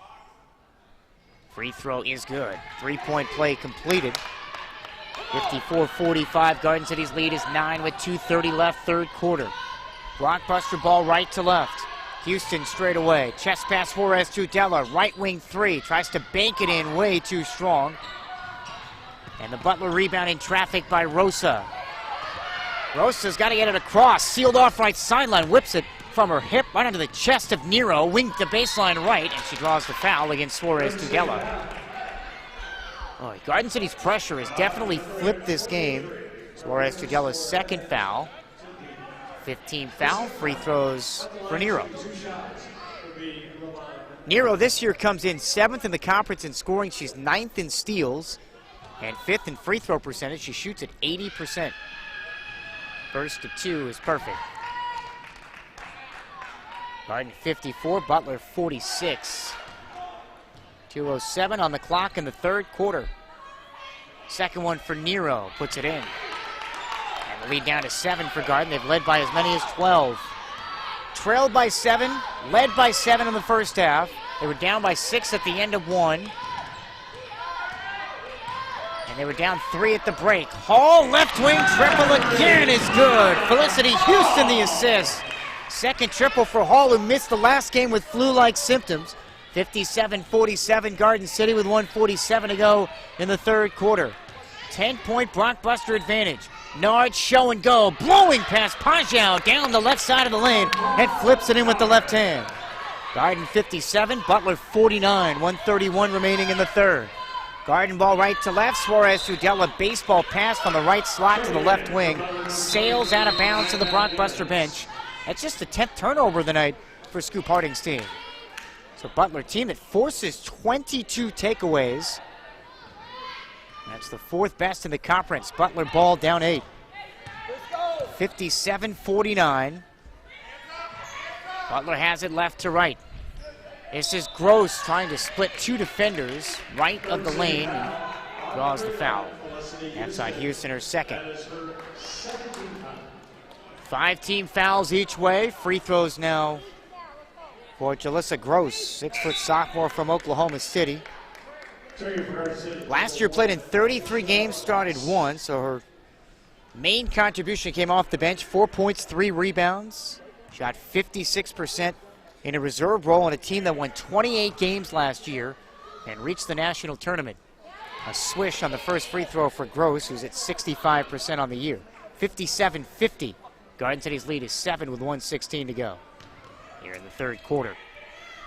Free throw is good. 3-point play completed. 54-45, Garden City's lead is 9 with 2:30 left, third quarter. Blockbuster ball right to left. Houston straight away. Chest pass Juarez Tudela. Right wing 3. Tries to bank it in way too strong. And the Butler rebound in traffic by Rosa. Rosa's got to get it across. Sealed off right sideline. Whips it from her hip right under the chest of Nero, wing to baseline right, and she draws the foul against Suarez Tudela. Oh, Garden City's pressure has definitely flipped this game. Suarez Tudela's second foul. 15 foul, free throws for Nero. Nero this year comes in 7th in the conference in scoring. She's 9th in steals and 5th in free throw percentage. She shoots at 80%. First to 2 is perfect. Garden 54, Butler 46. 2:07 on the clock in the third quarter. Second one for Nero, puts it in. And the lead down to 7 for Garden. They've led by as many as 12. Trailed by 7, led by 7 in the first half. They were down by 6 at the end of 1. And they were down 3 at the break. Hall, left wing, triple again is good. Felicity Houston the assist. Second triple for Hall, who missed the last game with flu-like symptoms. 57-47 Garden City with 1:47 to go in the third quarter. 10-point Blockbuster advantage. Nard show and go, blowing past Pajau down the left side of the lane and flips it in with the left hand. Garden 57, Butler 49, 1:31 remaining in the third. Garden ball right to left, Suarez Tudela baseball pass from the right slot to the left wing, sails out of bounds to the Blockbuster bench. That's just the 10th turnover of the night for Scoop Harding's team. So Butler team that forces 22 takeaways. That's the 4th best in the conference. Butler ball down 8. 57-49. Butler has it left to right. This is Gross trying to split 2 defenders right of the lane and draws the foul. Outside Houston, her second. 5 team fouls each way. Free throws now for Jalissa Gross, 6-foot sophomore from Oklahoma City. Last year played in 33 games, started 1, so her main contribution came off the bench. 4 points, 3 rebounds. Shot 56% in a reserve role on a team that won 28 games last year and reached the national tournament. A swish on the first free throw for Gross, who's at 65% on the year. 57-50. Garden City's lead is 7 with 1:16 to go here in the third quarter.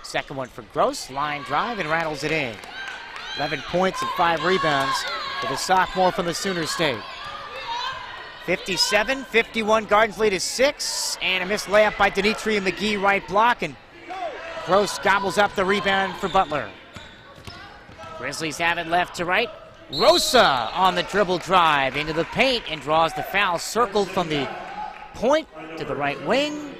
Second one for Gross, line drive and rattles it in. 11 points and 5 rebounds for the sophomore from the Sooner State. 57-51, Garden's lead is 6, and a missed layup by Denitria McGee, right block, and Gross gobbles up the rebound for Butler. Grizzlies have it left to right. Rosa on the dribble drive into the paint and draws the foul, circled from the point to the right wing.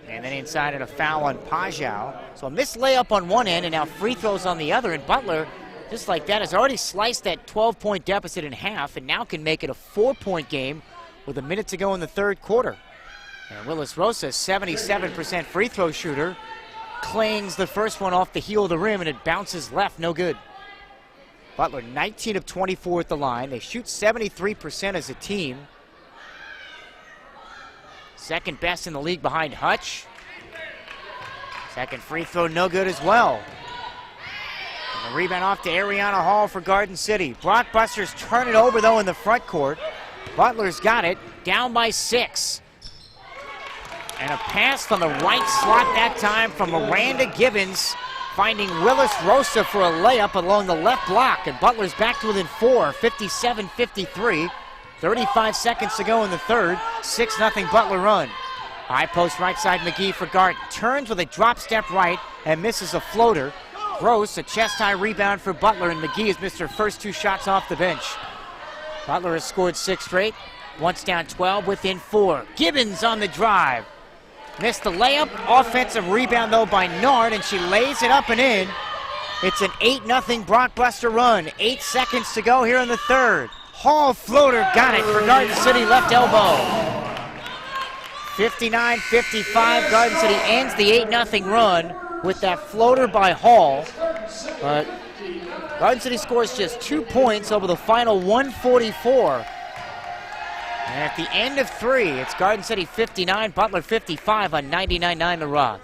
And then inside and a foul on Pajau. So a missed layup on one end and now free throws on the other. And Butler, just like that, has already sliced that 12-point deficit in half and now can make it a 4-point game with a minute to go in the third quarter. And Willis Rosa, 77% free throw shooter, clings the first one off the heel of the rim and it bounces left, no good. Butler 19 of 24 at the line. They shoot 73% as a team. Second best in the league behind Hutch. Second free throw, no good as well. And the rebound off to Ariana Hall for Garden City. Blockbusters turn it over, though, in the front court. Butler's got it, down by 6. And a pass from the right slot that time from Miranda Gibbons, finding Willis Rosa for a layup along the left block. And Butler's back to within 4, 57-53. 35 seconds to go in the third. 6-0 Butler run. High post right side McGee for Garden. Turns with a drop step right and misses a floater. Gross, a chest-high rebound for Butler, and McGee has missed her first 2 shots off the bench. Butler has scored 6 straight. Once down 12, within 4. Gibbons on the drive. Missed the layup. Offensive rebound, though, by Nard, and she lays it up and in. It's an 8-0 Blockbuster run. 8 seconds to go here in the third. Hall floater, got it for Garden City, left elbow. 59-55, Garden City ends the 8-0 run with that floater by Hall. But Garden City scores just 2 points over the final 144. And at the end of 3, it's Garden City 59, Butler 55 on 99.9 The Rock.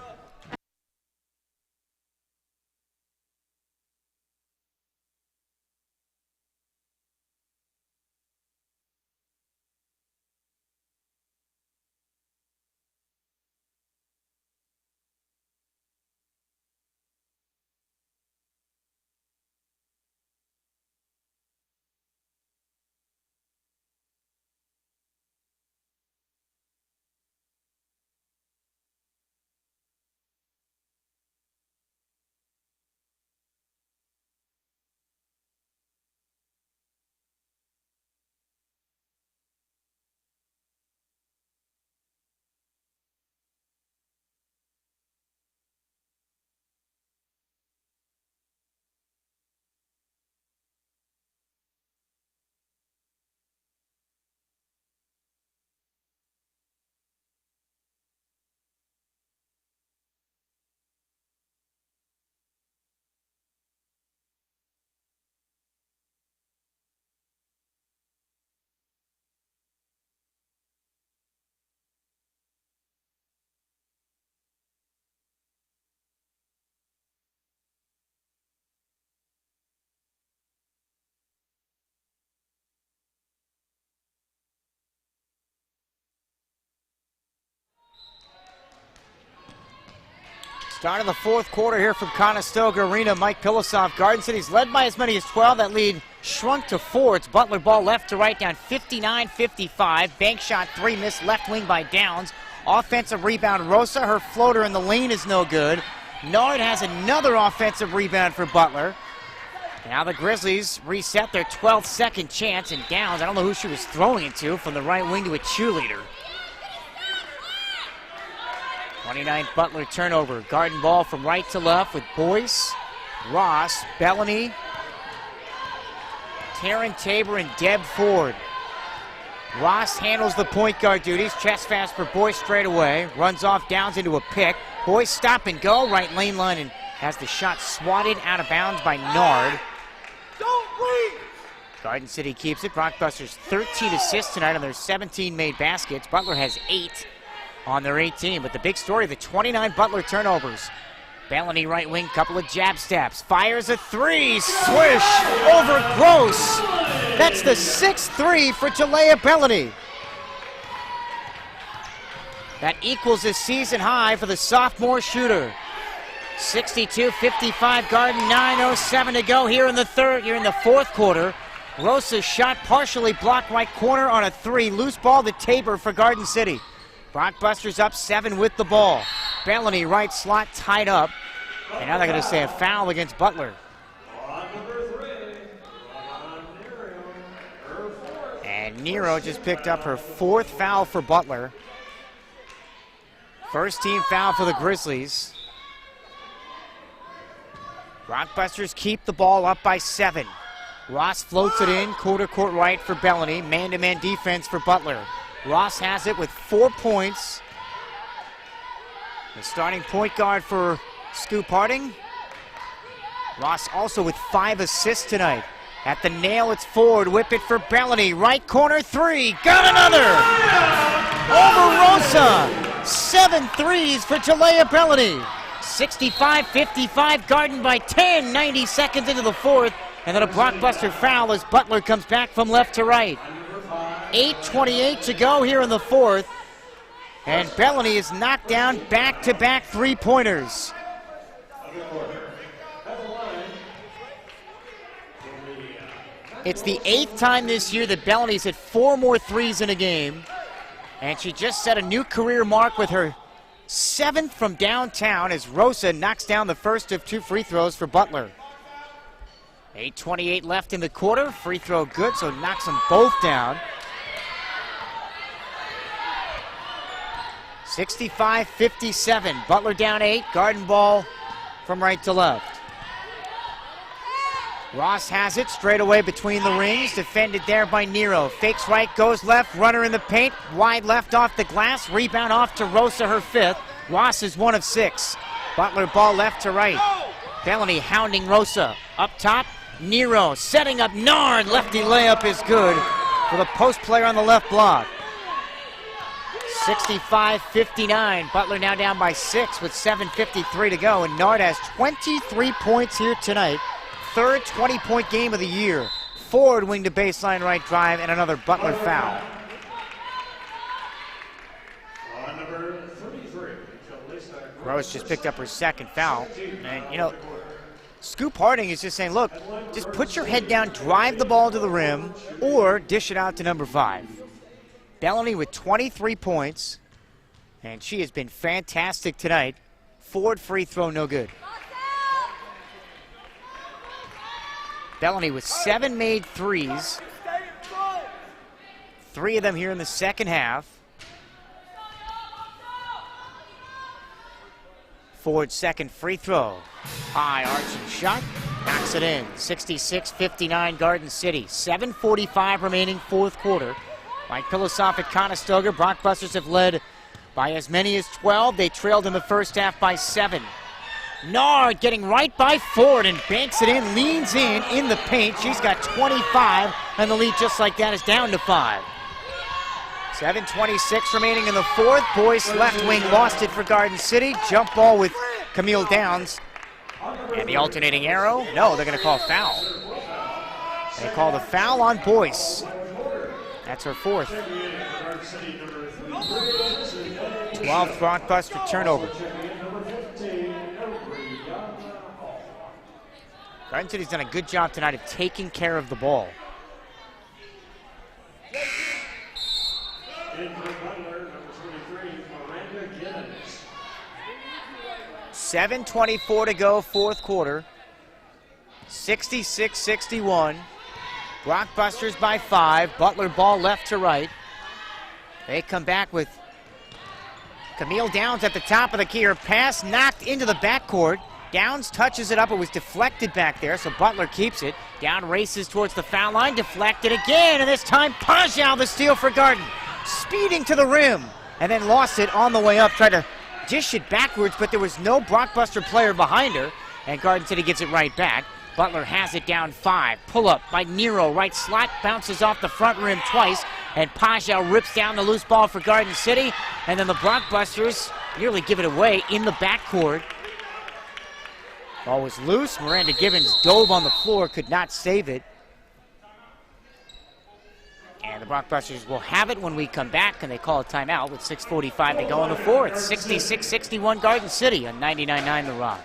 Start of the fourth quarter here from Conestoga Arena. Mike Pilosoff. Garden City's led by as many as 12. That lead shrunk to 4. It's Butler ball left to right down 59-55. Bank shot 3 missed left wing by Downs. Offensive rebound Rosa. Her floater in the lane is no good. Nard has another offensive rebound for Butler. Now the Grizzlies reset their 12th second chance, and Downs, I don't know who she was throwing it to, from the right wing to a cheerleader. 29th Butler turnover. Garden ball from right to left with Boyce, Ross, Bellany, Taryn Tabor, and Deb Ford. Ross handles the point guard duties. Chest fast for Boyce straight away. Runs off Downs into a pick. Boyce stop and go. Right lane line and has the shot swatted out of bounds by Nard. Garden City keeps it. Rockbusters 13 assists tonight on their 17 made baskets. Butler has 8 on their 18. But the big story, the 29 Butler turnovers. Bellany right wing, couple of jab steps. Fires a 3. Swish over Gross. That's the 6th 3 for Jalea Bellany. That equals a season high for the sophomore shooter. 62-55 Garden, 9:07 to go here in the fourth quarter. Rosa's shot partially blocked right corner on a 3. Loose ball to Tabor for Garden City. Rockbusters up 7 with the ball. Bellany right slot tied up. And now they're going to say a foul against Butler. And Nero just picked up her 4th foul for Butler. First team foul for the Grizzlies. Rockbusters keep the ball up by 7. Ross floats it in, quarter court right for Bellany. Man-to-man defense for Butler. Ross has it with 4 points. The starting point guard for Scoop Harding. Ross also with 5 assists tonight. At the nail, it's Ford. Whip it for Bellany. Right corner 3. Got another! Over Rosa. 7 threes for Jalea Bellany. 65-55, Garden by 10, 90 seconds into the fourth. And then a blockbuster foul as Butler comes back from left to right. 8:28 to go here in the fourth. And Bellany is knocked down back-to-back 3-pointers. It's the 8th time this year that Bellany's hit 4 more threes in a game. And she just set a new career mark with her 7th from downtown as Rosa knocks down the first of 2 free throws for Butler. 8:28 left in the quarter. Free throw good, so knocks them both down. 65-57. Butler down 8. Garden ball from right to left. Ross has it straight away between the rings. Defended there by Nero. Fakes right, goes left. Runner in the paint. Wide left off the glass. Rebound off to Rosa, her 5th. Ross is 1 of 6. Butler ball left to right. Bellany hounding Rosa. Up top, Nero setting up Nard. Lefty layup is good for the post player on the left block. 65-59. Butler now down by 6 with 7:53 to go. And Nard has 23 points here tonight. 3rd 20-point game of the year. Ford wing to baseline right drive and another Butler foul. Rose just picked up her 2nd foul. And, you know, Scoop Harding is just saying, look, just put your head down, drive the ball to the rim, or dish it out to number 5. Bellany with 23 points, and she has been fantastic tonight. Ford free throw, no good. Bellany with 7 made threes. 3 of them here in the second half. Ford's 2nd free throw. High arching shot. Knocks it in. 66-59 Garden City. 7:45 remaining fourth quarter. Mike Pilosoff at Conestoga. Blockbusters have led by as many as 12. They trailed in the first half by 7. Nard getting right by Ford and banks it in, leans in the paint. She's got 25, and the lead just like that is down to 5. 7:26 remaining in the fourth. Boyce left wing lost it for Garden City. Jump ball with Camille Downs. And the alternating arrow. No, they're going to call foul. They call the foul on Boyce. That's her 4th. 12th Rockbuster turnover. Garden City's done a good job tonight of taking care of the ball. In for Butler, number 23, Miranda Gibbons. 7:24 to go, fourth quarter. 66-61. Blockbusters by 5. Butler ball left to right. They come back with Camille Downs at the top of the key. Her pass knocked into the backcourt. Downs touches it up. It was deflected back there, so Butler keeps it. Down races towards the foul line. Deflected again, and this time Pajal the steal for Garden. Speeding to the rim, and then lost it on the way up. Tried to dish it backwards, but there was no Blockbuster player behind her, and Garden City gets it right back. Butler has it down 5. Pull up by Nero. Right slot, bounces off the front rim twice, and Pajal rips down the loose ball for Garden City, and then the Blockbusters nearly give it away in the backcourt. Ball was loose. Miranda Gibbons dove on the floor, could not save it. And the Blockbusters will have it when we come back, and they call a timeout with 6:45 to go in the fourth. 66-61 Garden City on 99.9 The Rock.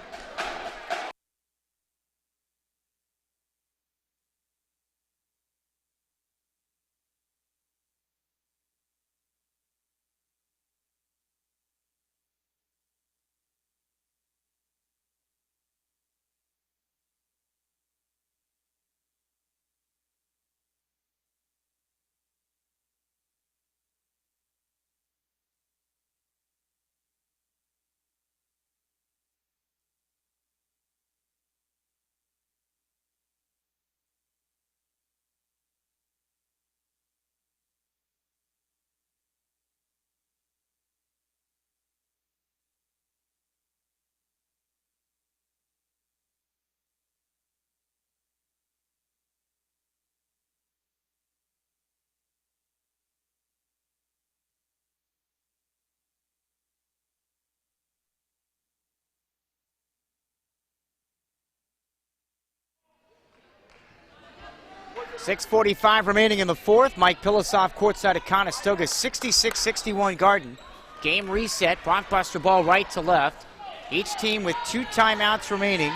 .6:45 remaining in the fourth. Mike Pilosoff courtside at Conestoga. 66-61 Garden. Game reset. Blockbuster ball right to left. Each team with 2 timeouts remaining.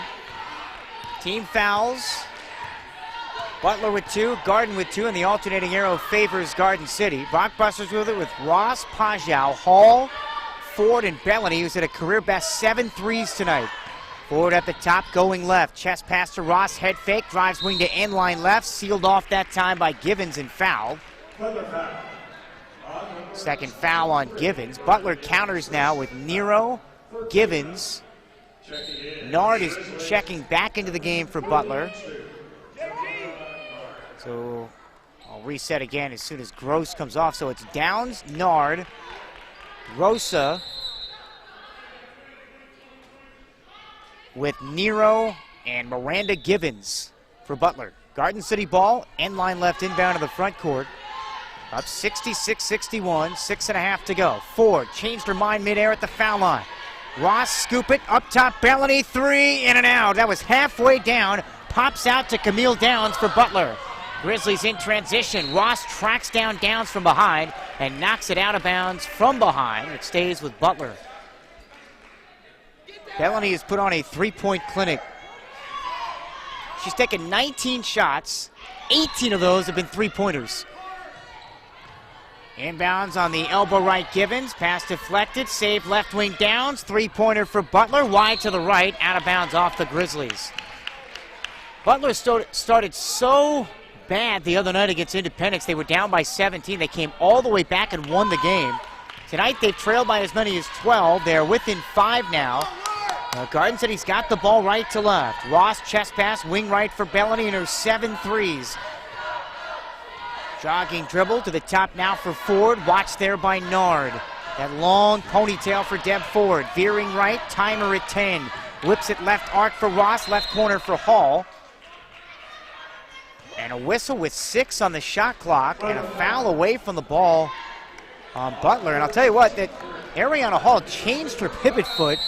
Team fouls. Butler with 2, Garden with 2, and the alternating arrow favors Garden City. Blockbusters with it with Ross, Pajal, Hall, Ford, and Bellany, who's at a career best 7 threes tonight. Ford at the top, going left. Chest pass to Ross, head fake, drives wing to end line left. Sealed off that time by Givens and fouled. Second foul on Givens. Butler counters now with Nero, Givens. Nard is checking back into the game for Butler. So I'll reset again as soon as Gross comes off. So it's Downs, Nard, Rosa, with Nero and Miranda Givens for Butler. Garden City ball, end line left inbound to the front court. Up 66-61, 6.5 to go. Ford changed her mind midair at the foul line. Ross scoop it, up top, Bellany, 3, in and out. That was halfway down, pops out to Camille Downs for Butler. Grizzlies in transition. Ross tracks down Downs from behind and knocks it out of bounds from behind. It stays with Butler. Bellany has put on a 3-point clinic. She's taken 19 shots. 18 of those have been 3-pointers. Inbounds on the elbow right, Givens. Pass deflected. Save left wing Downs. 3-pointer for Butler. Wide to the right. Out of bounds off the Grizzlies. Butler started so bad the other night against Independence. They were down by 17. They came all the way back and won the game. Tonight they've trailed by as many as 12. They're within 5 now. Garden City's got the ball right to left. Ross chest pass, wing right for Bellany and her 7 threes. Jogging dribble to the top now for Ford. Watched there by Nard. That long ponytail for Deb Ford. Veering right, timer at 10. Whips it left arc for Ross, left corner for Hall. And a whistle with 6 on the shot clock and a foul away from the ball on Butler. And I'll tell you what, that Ariana Hall changed her pivot foot,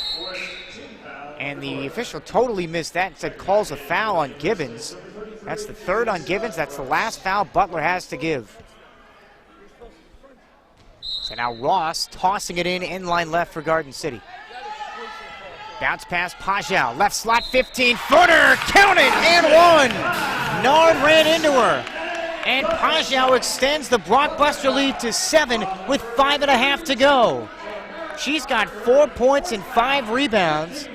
and the official totally missed that and said calls a foul on Givens. That's the 3rd on Givens. That's the last foul Butler has to give. So now Ross tossing it in line left for Garden City. Bounce pass, Pajal, left slot, 15-footer, count it, and one. Nard ran into her. And Pajal extends the Blockbuster lead to 7 with 5.5 to go. She's got 4 points and 5 rebounds.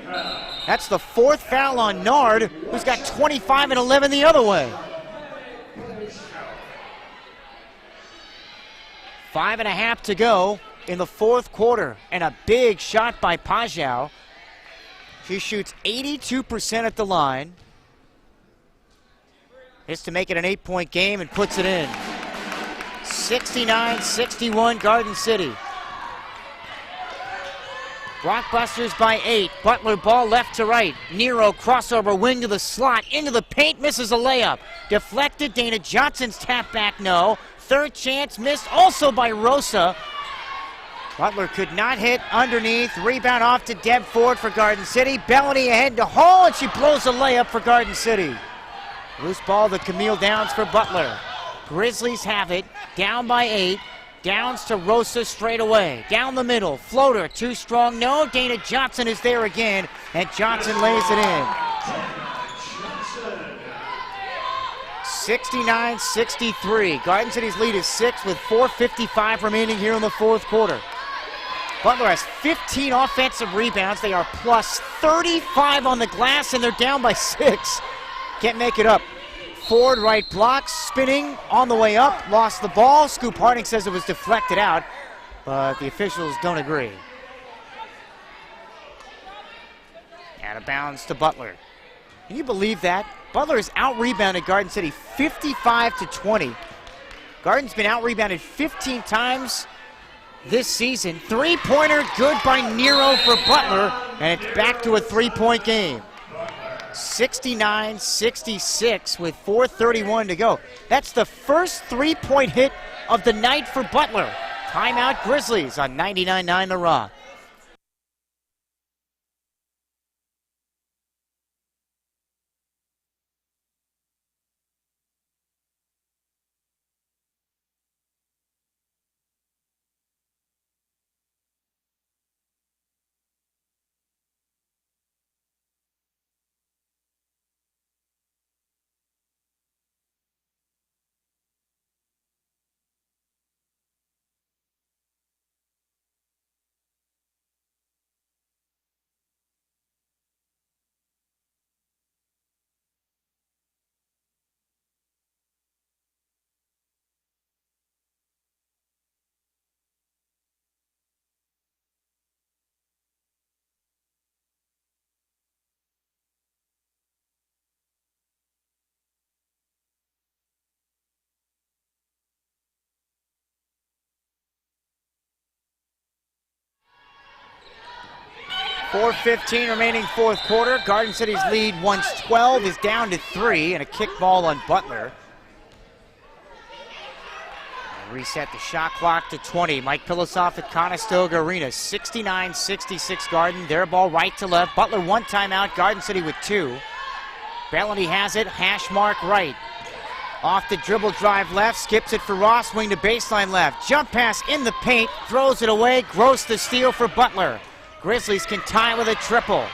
That's the 4th foul on Nard, who's got 25 and 11 the other way. 5.5 to go in the 4th quarter, and a big shot by Pajal. She shoots 82% at the line. Is to make it an 8-point game and puts it in. 69-61 Garden City. Blockbusters by 8. Butler ball left to right. Nero crossover wing to the slot. Into the paint, misses a layup. Deflected, Dana Johnson's tap back, no. Third chance missed also by Rosa. Butler could not hit underneath. Rebound off to Deb Ford for Garden City. Bellany ahead to Hall, and she blows a layup for Garden City. Loose ball to Camille Downs for Butler. Grizzlies have it. Down by 8. Downs to Rosa straight away. Down the middle. Floater. Too strong. No. Dana Johnson is there again, and Johnson lays it in. 69-63. Garden City's lead is 6 with 4:55 remaining here in the 4th quarter. Butler has 15 offensive rebounds. They are plus 35 on the glass, and they're down by 6. Can't make it up. Ford right block, spinning on the way up, lost the ball. Scoop Harding says it was deflected out, but the officials don't agree. Out of bounds to Butler. Can you believe that? Butler has out-rebounded Garden City 55-20. Garden's been out-rebounded 15 times this season. Three-pointer good by Nero for Butler, and it's back to a 3-point game. 69-66 with 4:31 to go. That's the first 3-point hit of the night for Butler. Timeout Grizzlies on 99.9 The Rock. .4:15 remaining 4th quarter. Garden City's lead, once 12, is down to 3, and a kick ball on Butler. Reset the shot clock to 20. Mike Pilosoff at Conestoga Arena. 69-66 Garden. Their ball right to left. Butler 1 timeout. Garden City with 2. Bellany has it. Hash mark right. Off the dribble drive left. Skips it for Ross. Wing to baseline left. Jump pass in the paint. Throws it away. Gross the steal for Butler. Grizzlies can tie with a triple.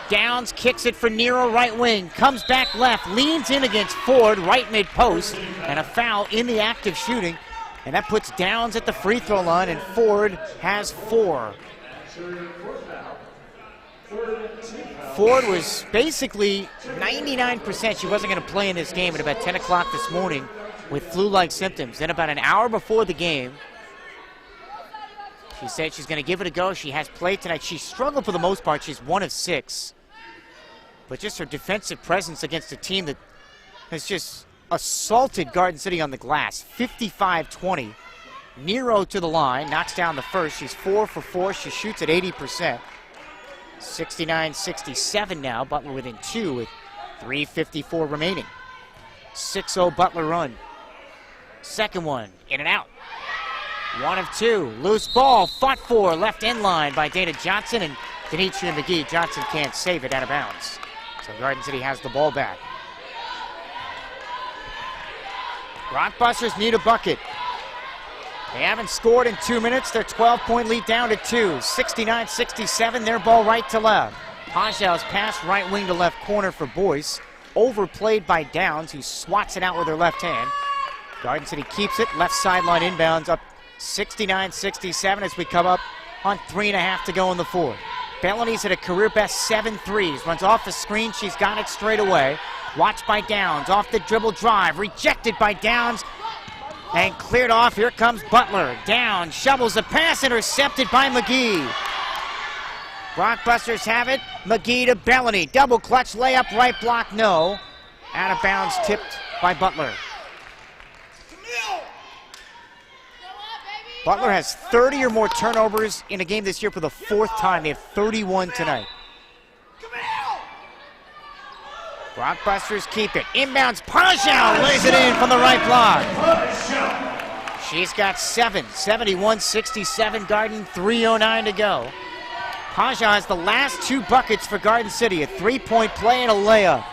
Downs kicks it for Nero, right wing. Comes back left. Leans in against Ford, right mid-post. And a foul in the act of shooting. And that puts Downs at the free throw line, and Ford has 4. Ford was basically 99% she wasn't going to play in this game at about 10 o'clock this morning with flu-like symptoms. Then about an hour before the game, she said she's going to give it a go. She has played tonight. She struggled for the most part. She's 1 of 6. But just her defensive presence against a team that has just assaulted Garden City on the glass. 55-20. Nero to the line. Knocks down the first. She's 4 for 4. She shoots at 80%. 69-67 now. Butler within 2 with 3:54 remaining. 6-0 Butler run. Second one. In and out. 1 of 2. Loose ball. Fought for. Left end line by Dana Johnson and Denitria McGee. Johnson can't save it out of bounds. So Garden City has the ball back. Rockbusters need a bucket. They haven't scored in 2 minutes. Their 12-point lead down to 2. 69-67. Their ball right to left. Pajau's pass right wing to left corner for Boyce. Overplayed by Downs, who swats it out with her left hand. Garden City keeps it, left sideline inbounds, up 69-67 as we come up on 3.5 to go in the fourth. Bellany's at a career best 7 threes. Runs off the screen, she's got it straight away. Watched by Downs, off the dribble drive, rejected by Downs, and cleared off. Here comes Butler. Downs shovels a pass, intercepted by McGee. Rockbusters have it. McGee to Bellany. Double clutch layup, right block, no. Out of bounds, tipped by Butler. Butler has 30 or more turnovers in a game this year for the 4th time. They have 31 tonight. Rockbusters keep it. Inbounds, Pajau lays it in from the right block. She's got 7, 71-67 Garden, 3:09 to go. Pajau has the last 2 buckets for Garden City, a 3-point play and a layup.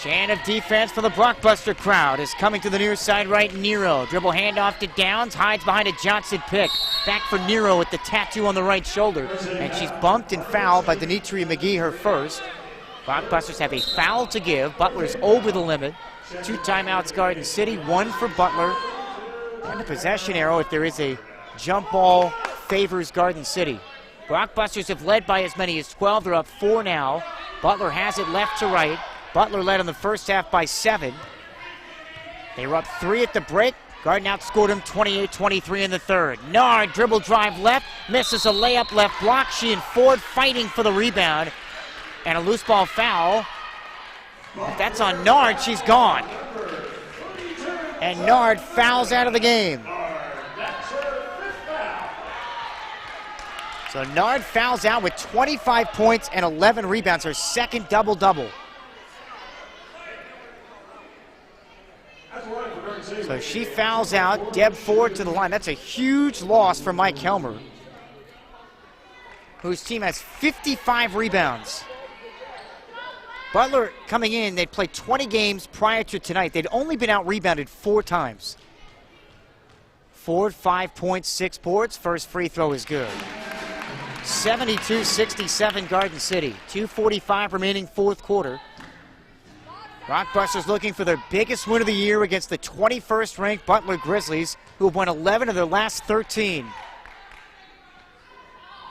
Chant of defense for the Blockbuster crowd is coming to the near side right. Nero, dribble handoff to Downs, hides behind a Johnson pick. Back for Nero with the tattoo on the right shoulder, and she's bumped and fouled by Denitria McGee, her first. Blockbusters have a foul to give. Butler's over the limit. 2 timeouts Garden City, 1 for Butler. And the possession arrow, if there is a jump ball, favors Garden City. Blockbusters have led by as many as 12. They're up 4 now. Butler has it left to right. Butler led in the first half by 7. They were up 3 at the break. Garden outscored them 28-23 in the third. Nard, dribble drive left, misses a layup left block. She and Ford fighting for the rebound. And a loose ball foul. If that's on Nard, she's gone. And Nard fouls out of the game. So Nard fouls out with 25 points and 11 rebounds, her second double-double. So she fouls out. Deb Ford to the line. That's a huge loss for Mike Helmer, whose team has 55 rebounds. Butler coming in, they'd played 20 games prior to tonight. They'd only been out-rebounded 4 times. Ford, 5 points, 6 boards. First free throw is good. 72-67 Garden City. 2:45 remaining fourth quarter. Rockbusters looking for their biggest win of the year against the 21st ranked Butler Grizzlies, who have won 11 of their last 13.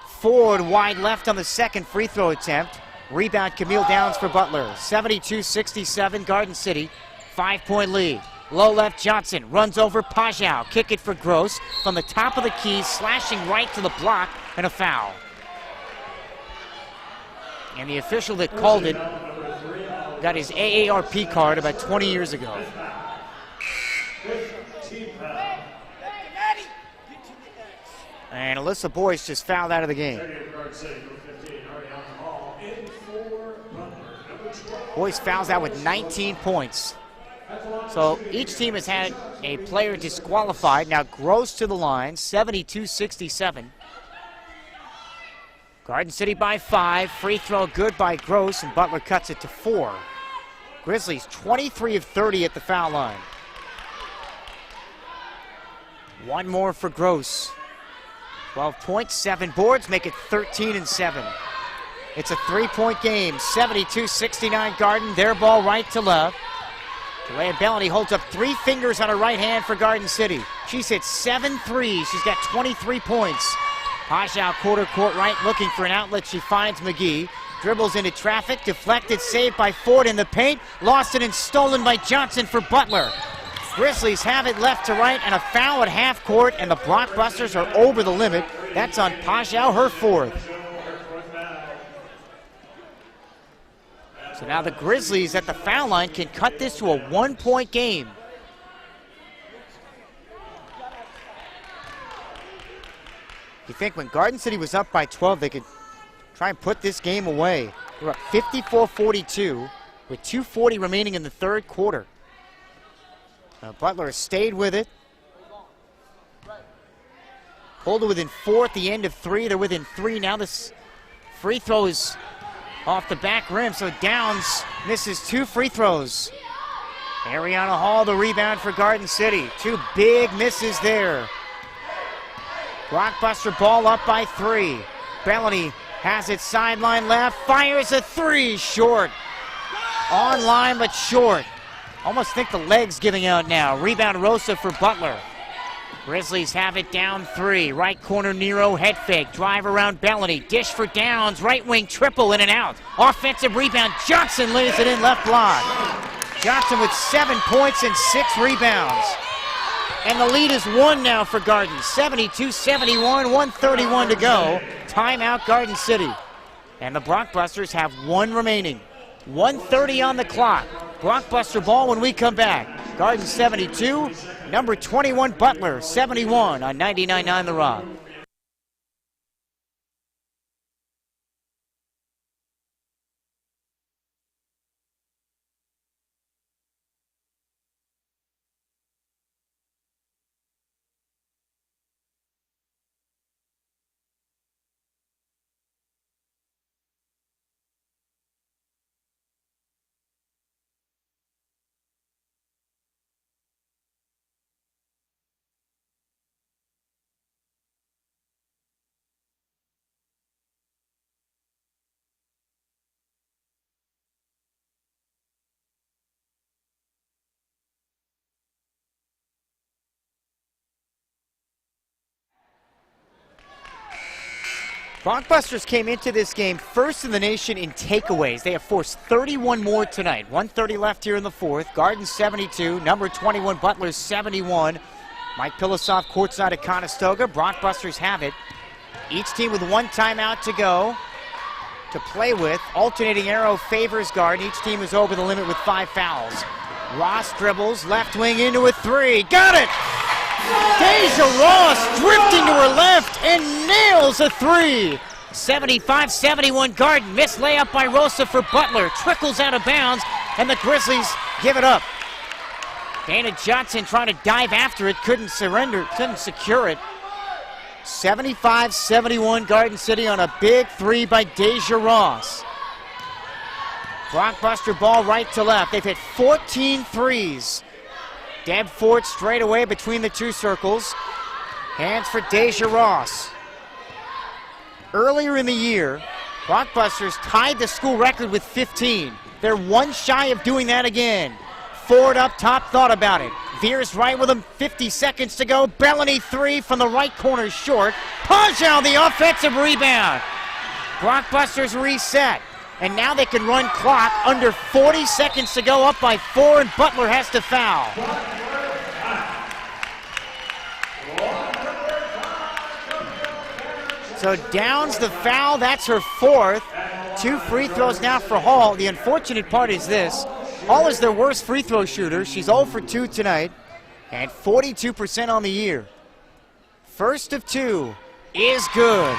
Ford wide left on the second free throw attempt. Rebound Camille Downs for Butler. 72-67 Garden City. 5-point lead. Low left Johnson runs over Pajau. Kick it for Gross from the top of the key, slashing right to the block, and a foul. And the official that called it got his AARP card about 20 years ago. And Alyssa Boyce just fouled out of the game. Boyce fouls out with 19 points. So each team has had a player disqualified. Now Gross to the line, 72-67. Garden City by 5. Free throw good by Gross, and Butler cuts it to 4. Grizzlies 23 of 30 at the foul line. 1 more for Gross. 12 points, 7 boards, make it 13-7. It's a 3-point game, 72-69 Garden. Their ball right to left. Delia Bellany holds up 3 fingers on her right hand for Garden City. She's hit 7 threes. She's got 23 points. Pajau quarter court right, looking for an outlet. She finds McGee. Dribbles into traffic, deflected, saved by Ford in the paint. Lost it and stolen by Johnson for Butler. Grizzlies have it left to right, and a foul at half court, and the Blockbusters are over the limit. That's on Pajau, her 4th. So now the Grizzlies at the foul line can cut this to a 1-point game. You think when Garden City was up by 12, they could try and put this game away. They're up 54-42 with 2:40 remaining in the third quarter. Now Butler has stayed with it. Pulled it within 4 at the end of 3. They're within 3 now. This free throw is off the back rim, so Downs misses 2 free throws. Ariana Hall the rebound for Garden City. 2 big misses there. Blockbuster ball up by 3. Bellany Has it sideline left, fires a three, short. On line, but short. Almost think the leg's giving out now. Rebound Rosa for Butler. Grizzlies have it down three. Right corner, Nero, head fake. Drive around Bellany. Dish for Downs. Right wing triple in and out. Offensive rebound. Johnson lays it in left block. Johnson with 7 points and 6 rebounds. And the lead is 1 now for Garden. 72-71, 1:31 to go. Timeout Garden City. And the Blockbusters have 1 remaining. 1:30 on the clock. Blockbuster ball when we come back. Garden 72, number 21 Butler 71 on 99.9 The Rock. Blockbusters came into this game first in the nation in takeaways. They have forced 31 more tonight. 1:30 left here in the fourth. Garden 72, number 21 Butler 71. Mike Pilosoff courtside at Conestoga. Blockbusters have it. Each team with 1 timeout to go to play with. Alternating arrow favors Garden. Each team is over the limit with 5 fouls. Ross dribbles, left wing into a three. Got it! Deja Ross drifting to her left and nails a three. 75-71 Garden. Missed layup by Rosa for Butler. Trickles out of bounds, and the Grizzlies give it up. Dana Johnson trying to dive after it. Couldn't surrender, couldn't secure it. 75-71 Garden City on a big three by Deja Ross. Blockbuster ball right to left. They've hit 14 threes. Deb Ford straight away between the 2 circles. Hands for Deja Ross. Earlier in the year, Blockbusters tied the school record with 15. They're 1 shy of doing that again. Ford up top, thought about it. Veers right with him, 50 seconds to go. Bellany three from the right corner short. Pajal the offensive rebound. Blockbusters reset. And now they can run clock under 40 seconds to go, up by 4, and Butler has to foul. So Downs the foul, that's her 4th. 2 free throws now for Hall. The unfortunate part is this. Hall is their worst free throw shooter. She's 0 for 2 tonight and 42% on the year. First of 2 is good.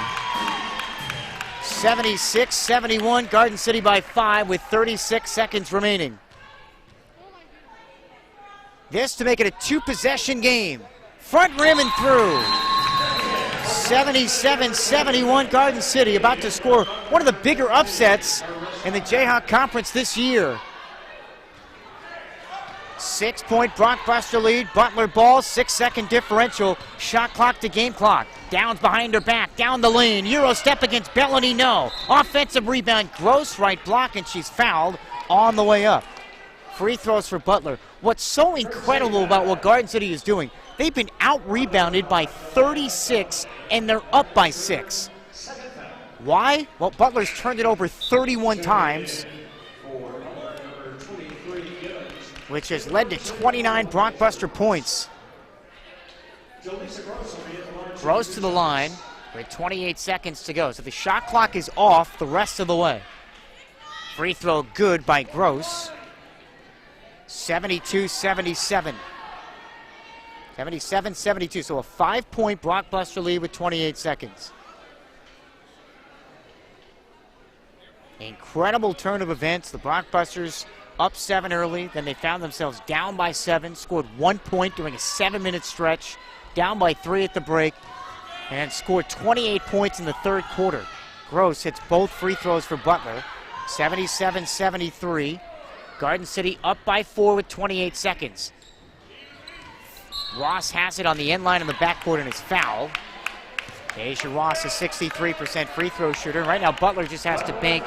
76-71, Garden City by 5 with 36 seconds remaining. This to make it a 2-possession game. Front rim and through. 77-71, Garden City about to score one of the bigger upsets in the Jayhawk Conference this year. 6-point Blockbuster lead. Butler ball, 6-second differential. Shot clock to game clock. Downs behind her back, down the lane. Euro step against Bellany, no. Offensive rebound, Gross right block, and she's fouled on the way up. Free throws for Butler. What's so incredible about what Garden City is doing, they've been out-rebounded by 36, and they're up by 6. Why? Well, Butler's turned it over 31 times, which has led to 29 Blockbuster points. Gross to the line with 28 seconds to go. So the shot clock is off the rest of the way. Free throw good by Gross. 72-77. 77-72, so a 5-point Blockbuster lead with 28 seconds. Incredible turn of events. The Blockbusters up 7 early, then they found themselves down by 7, scored 1 point during a 7-minute stretch, down by 3 at the break, and scored 28 points in the third quarter. Gross hits both free throws for Butler. 77-73. Garden City up by 4 with 28 seconds. Ross has it on the end line in the backcourt and is fouled. Asia Ross, a 63% free throw shooter. Right now, Butler just has to bank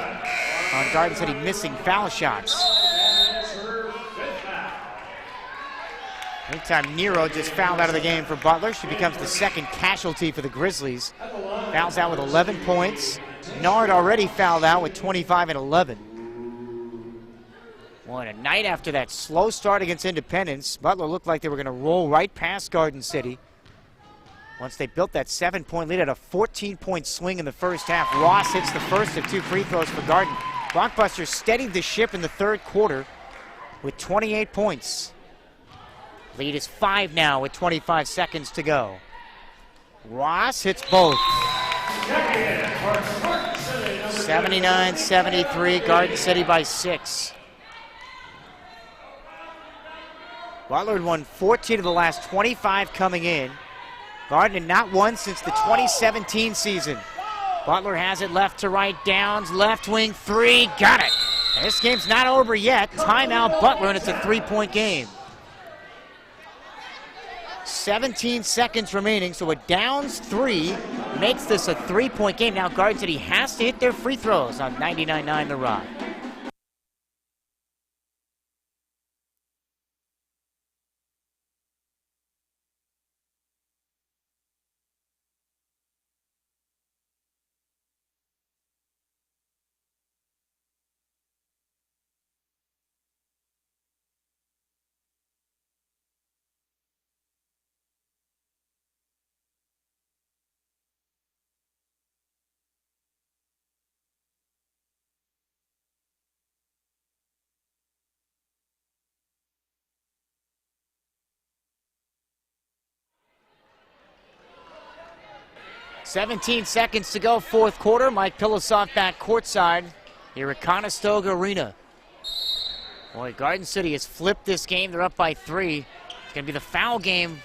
on Garden City missing foul shots. Meantime, Nero just fouled out of the game for Butler. She becomes the second casualty for the Grizzlies. Fouls out with 11 points. Nard already fouled out with 25 and 11. Well, a night after that slow start against Independence, Butler looked like they were going to roll right past Garden City. Once they built that 7-point lead at a 14-point swing in the first half, Ross hits the first of 2 free throws for Garden. Blockbusters steadied the ship in the third quarter with 28 points. Lead is 5 now with 25 seconds to go. Ross hits both. 79-73, Garden City by 6. Butler had won 14 of the last 25 coming in. Garden had not won since the 2017 season. Butler has it left to right, Downs, left wing, 3, got it. And this game's not over yet. Timeout Butler, and it's a 3-point game. 17 seconds remaining, so a Downs 3 makes this a 3-point game. Now Garden City has to hit their free throws on 99-9 The Rock. "17 seconds to go, fourth quarter. Mike Pilosoff back courtside here at Conestoga Arena. Boy, Garden City has flipped this game. They're up by 3. It's going to be the foul game.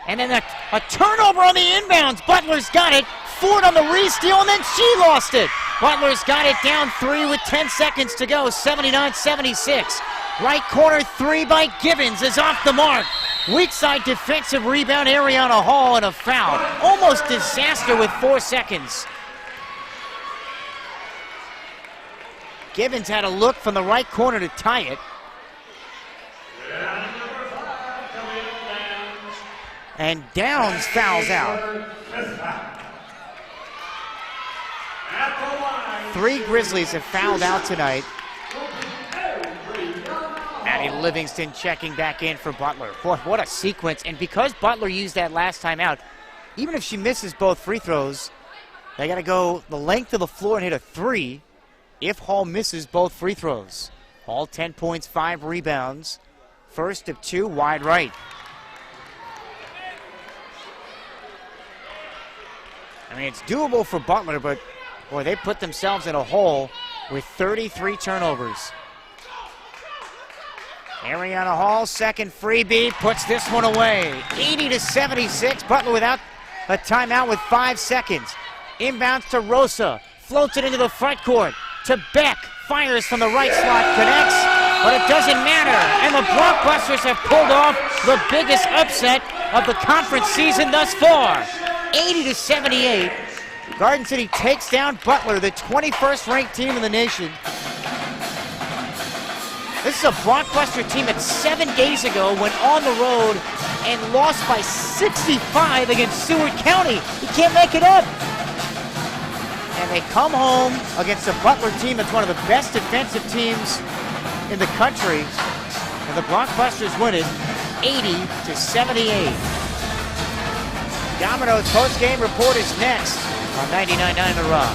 And then a turnover on the inbounds. Butler's got it. Ford on the re-steal, and then she lost it. Butler's got it down 3 with 10 seconds to go, 79-76. Right corner 3 by Givens is off the mark. Weak side defensive rebound, Ariana Hall, and a foul. Almost disaster with 4 seconds. Givens had a look from the right corner to tie it. And Downs fouls out. 3 Grizzlies have fouled out tonight. Addie Livingston checking back in for Butler. Boy, what a sequence. And because Butler used that last time out, even if she misses both free throws, they got to go the length of the floor and hit a 3 if Hall misses both free throws. Hall 10 points, 5 rebounds. First of 2, wide right. I mean, it's doable for Butler, but boy, they put themselves in a hole with 33 turnovers. Ariana Hall, second freebie, puts this one away. 80-76, Butler without a timeout with 5 seconds. Inbounds to Rosa, floats it into the front court. To Beck, fires from the right slot, connects, but it doesn't matter. And the Blockbusters have pulled off the biggest upset of the conference season thus far. 80-78. Garden City takes down Butler, the 21st ranked team in the nation. This is a Blockbuster team that 7 days ago went on the road and lost by 65 against Seward County. You can't make it up. And they come home against a Butler team that's one of the best defensive teams in the country. And the Blockbusters win it 80-78. Domino's post-game report is next on 99.9 The Rock.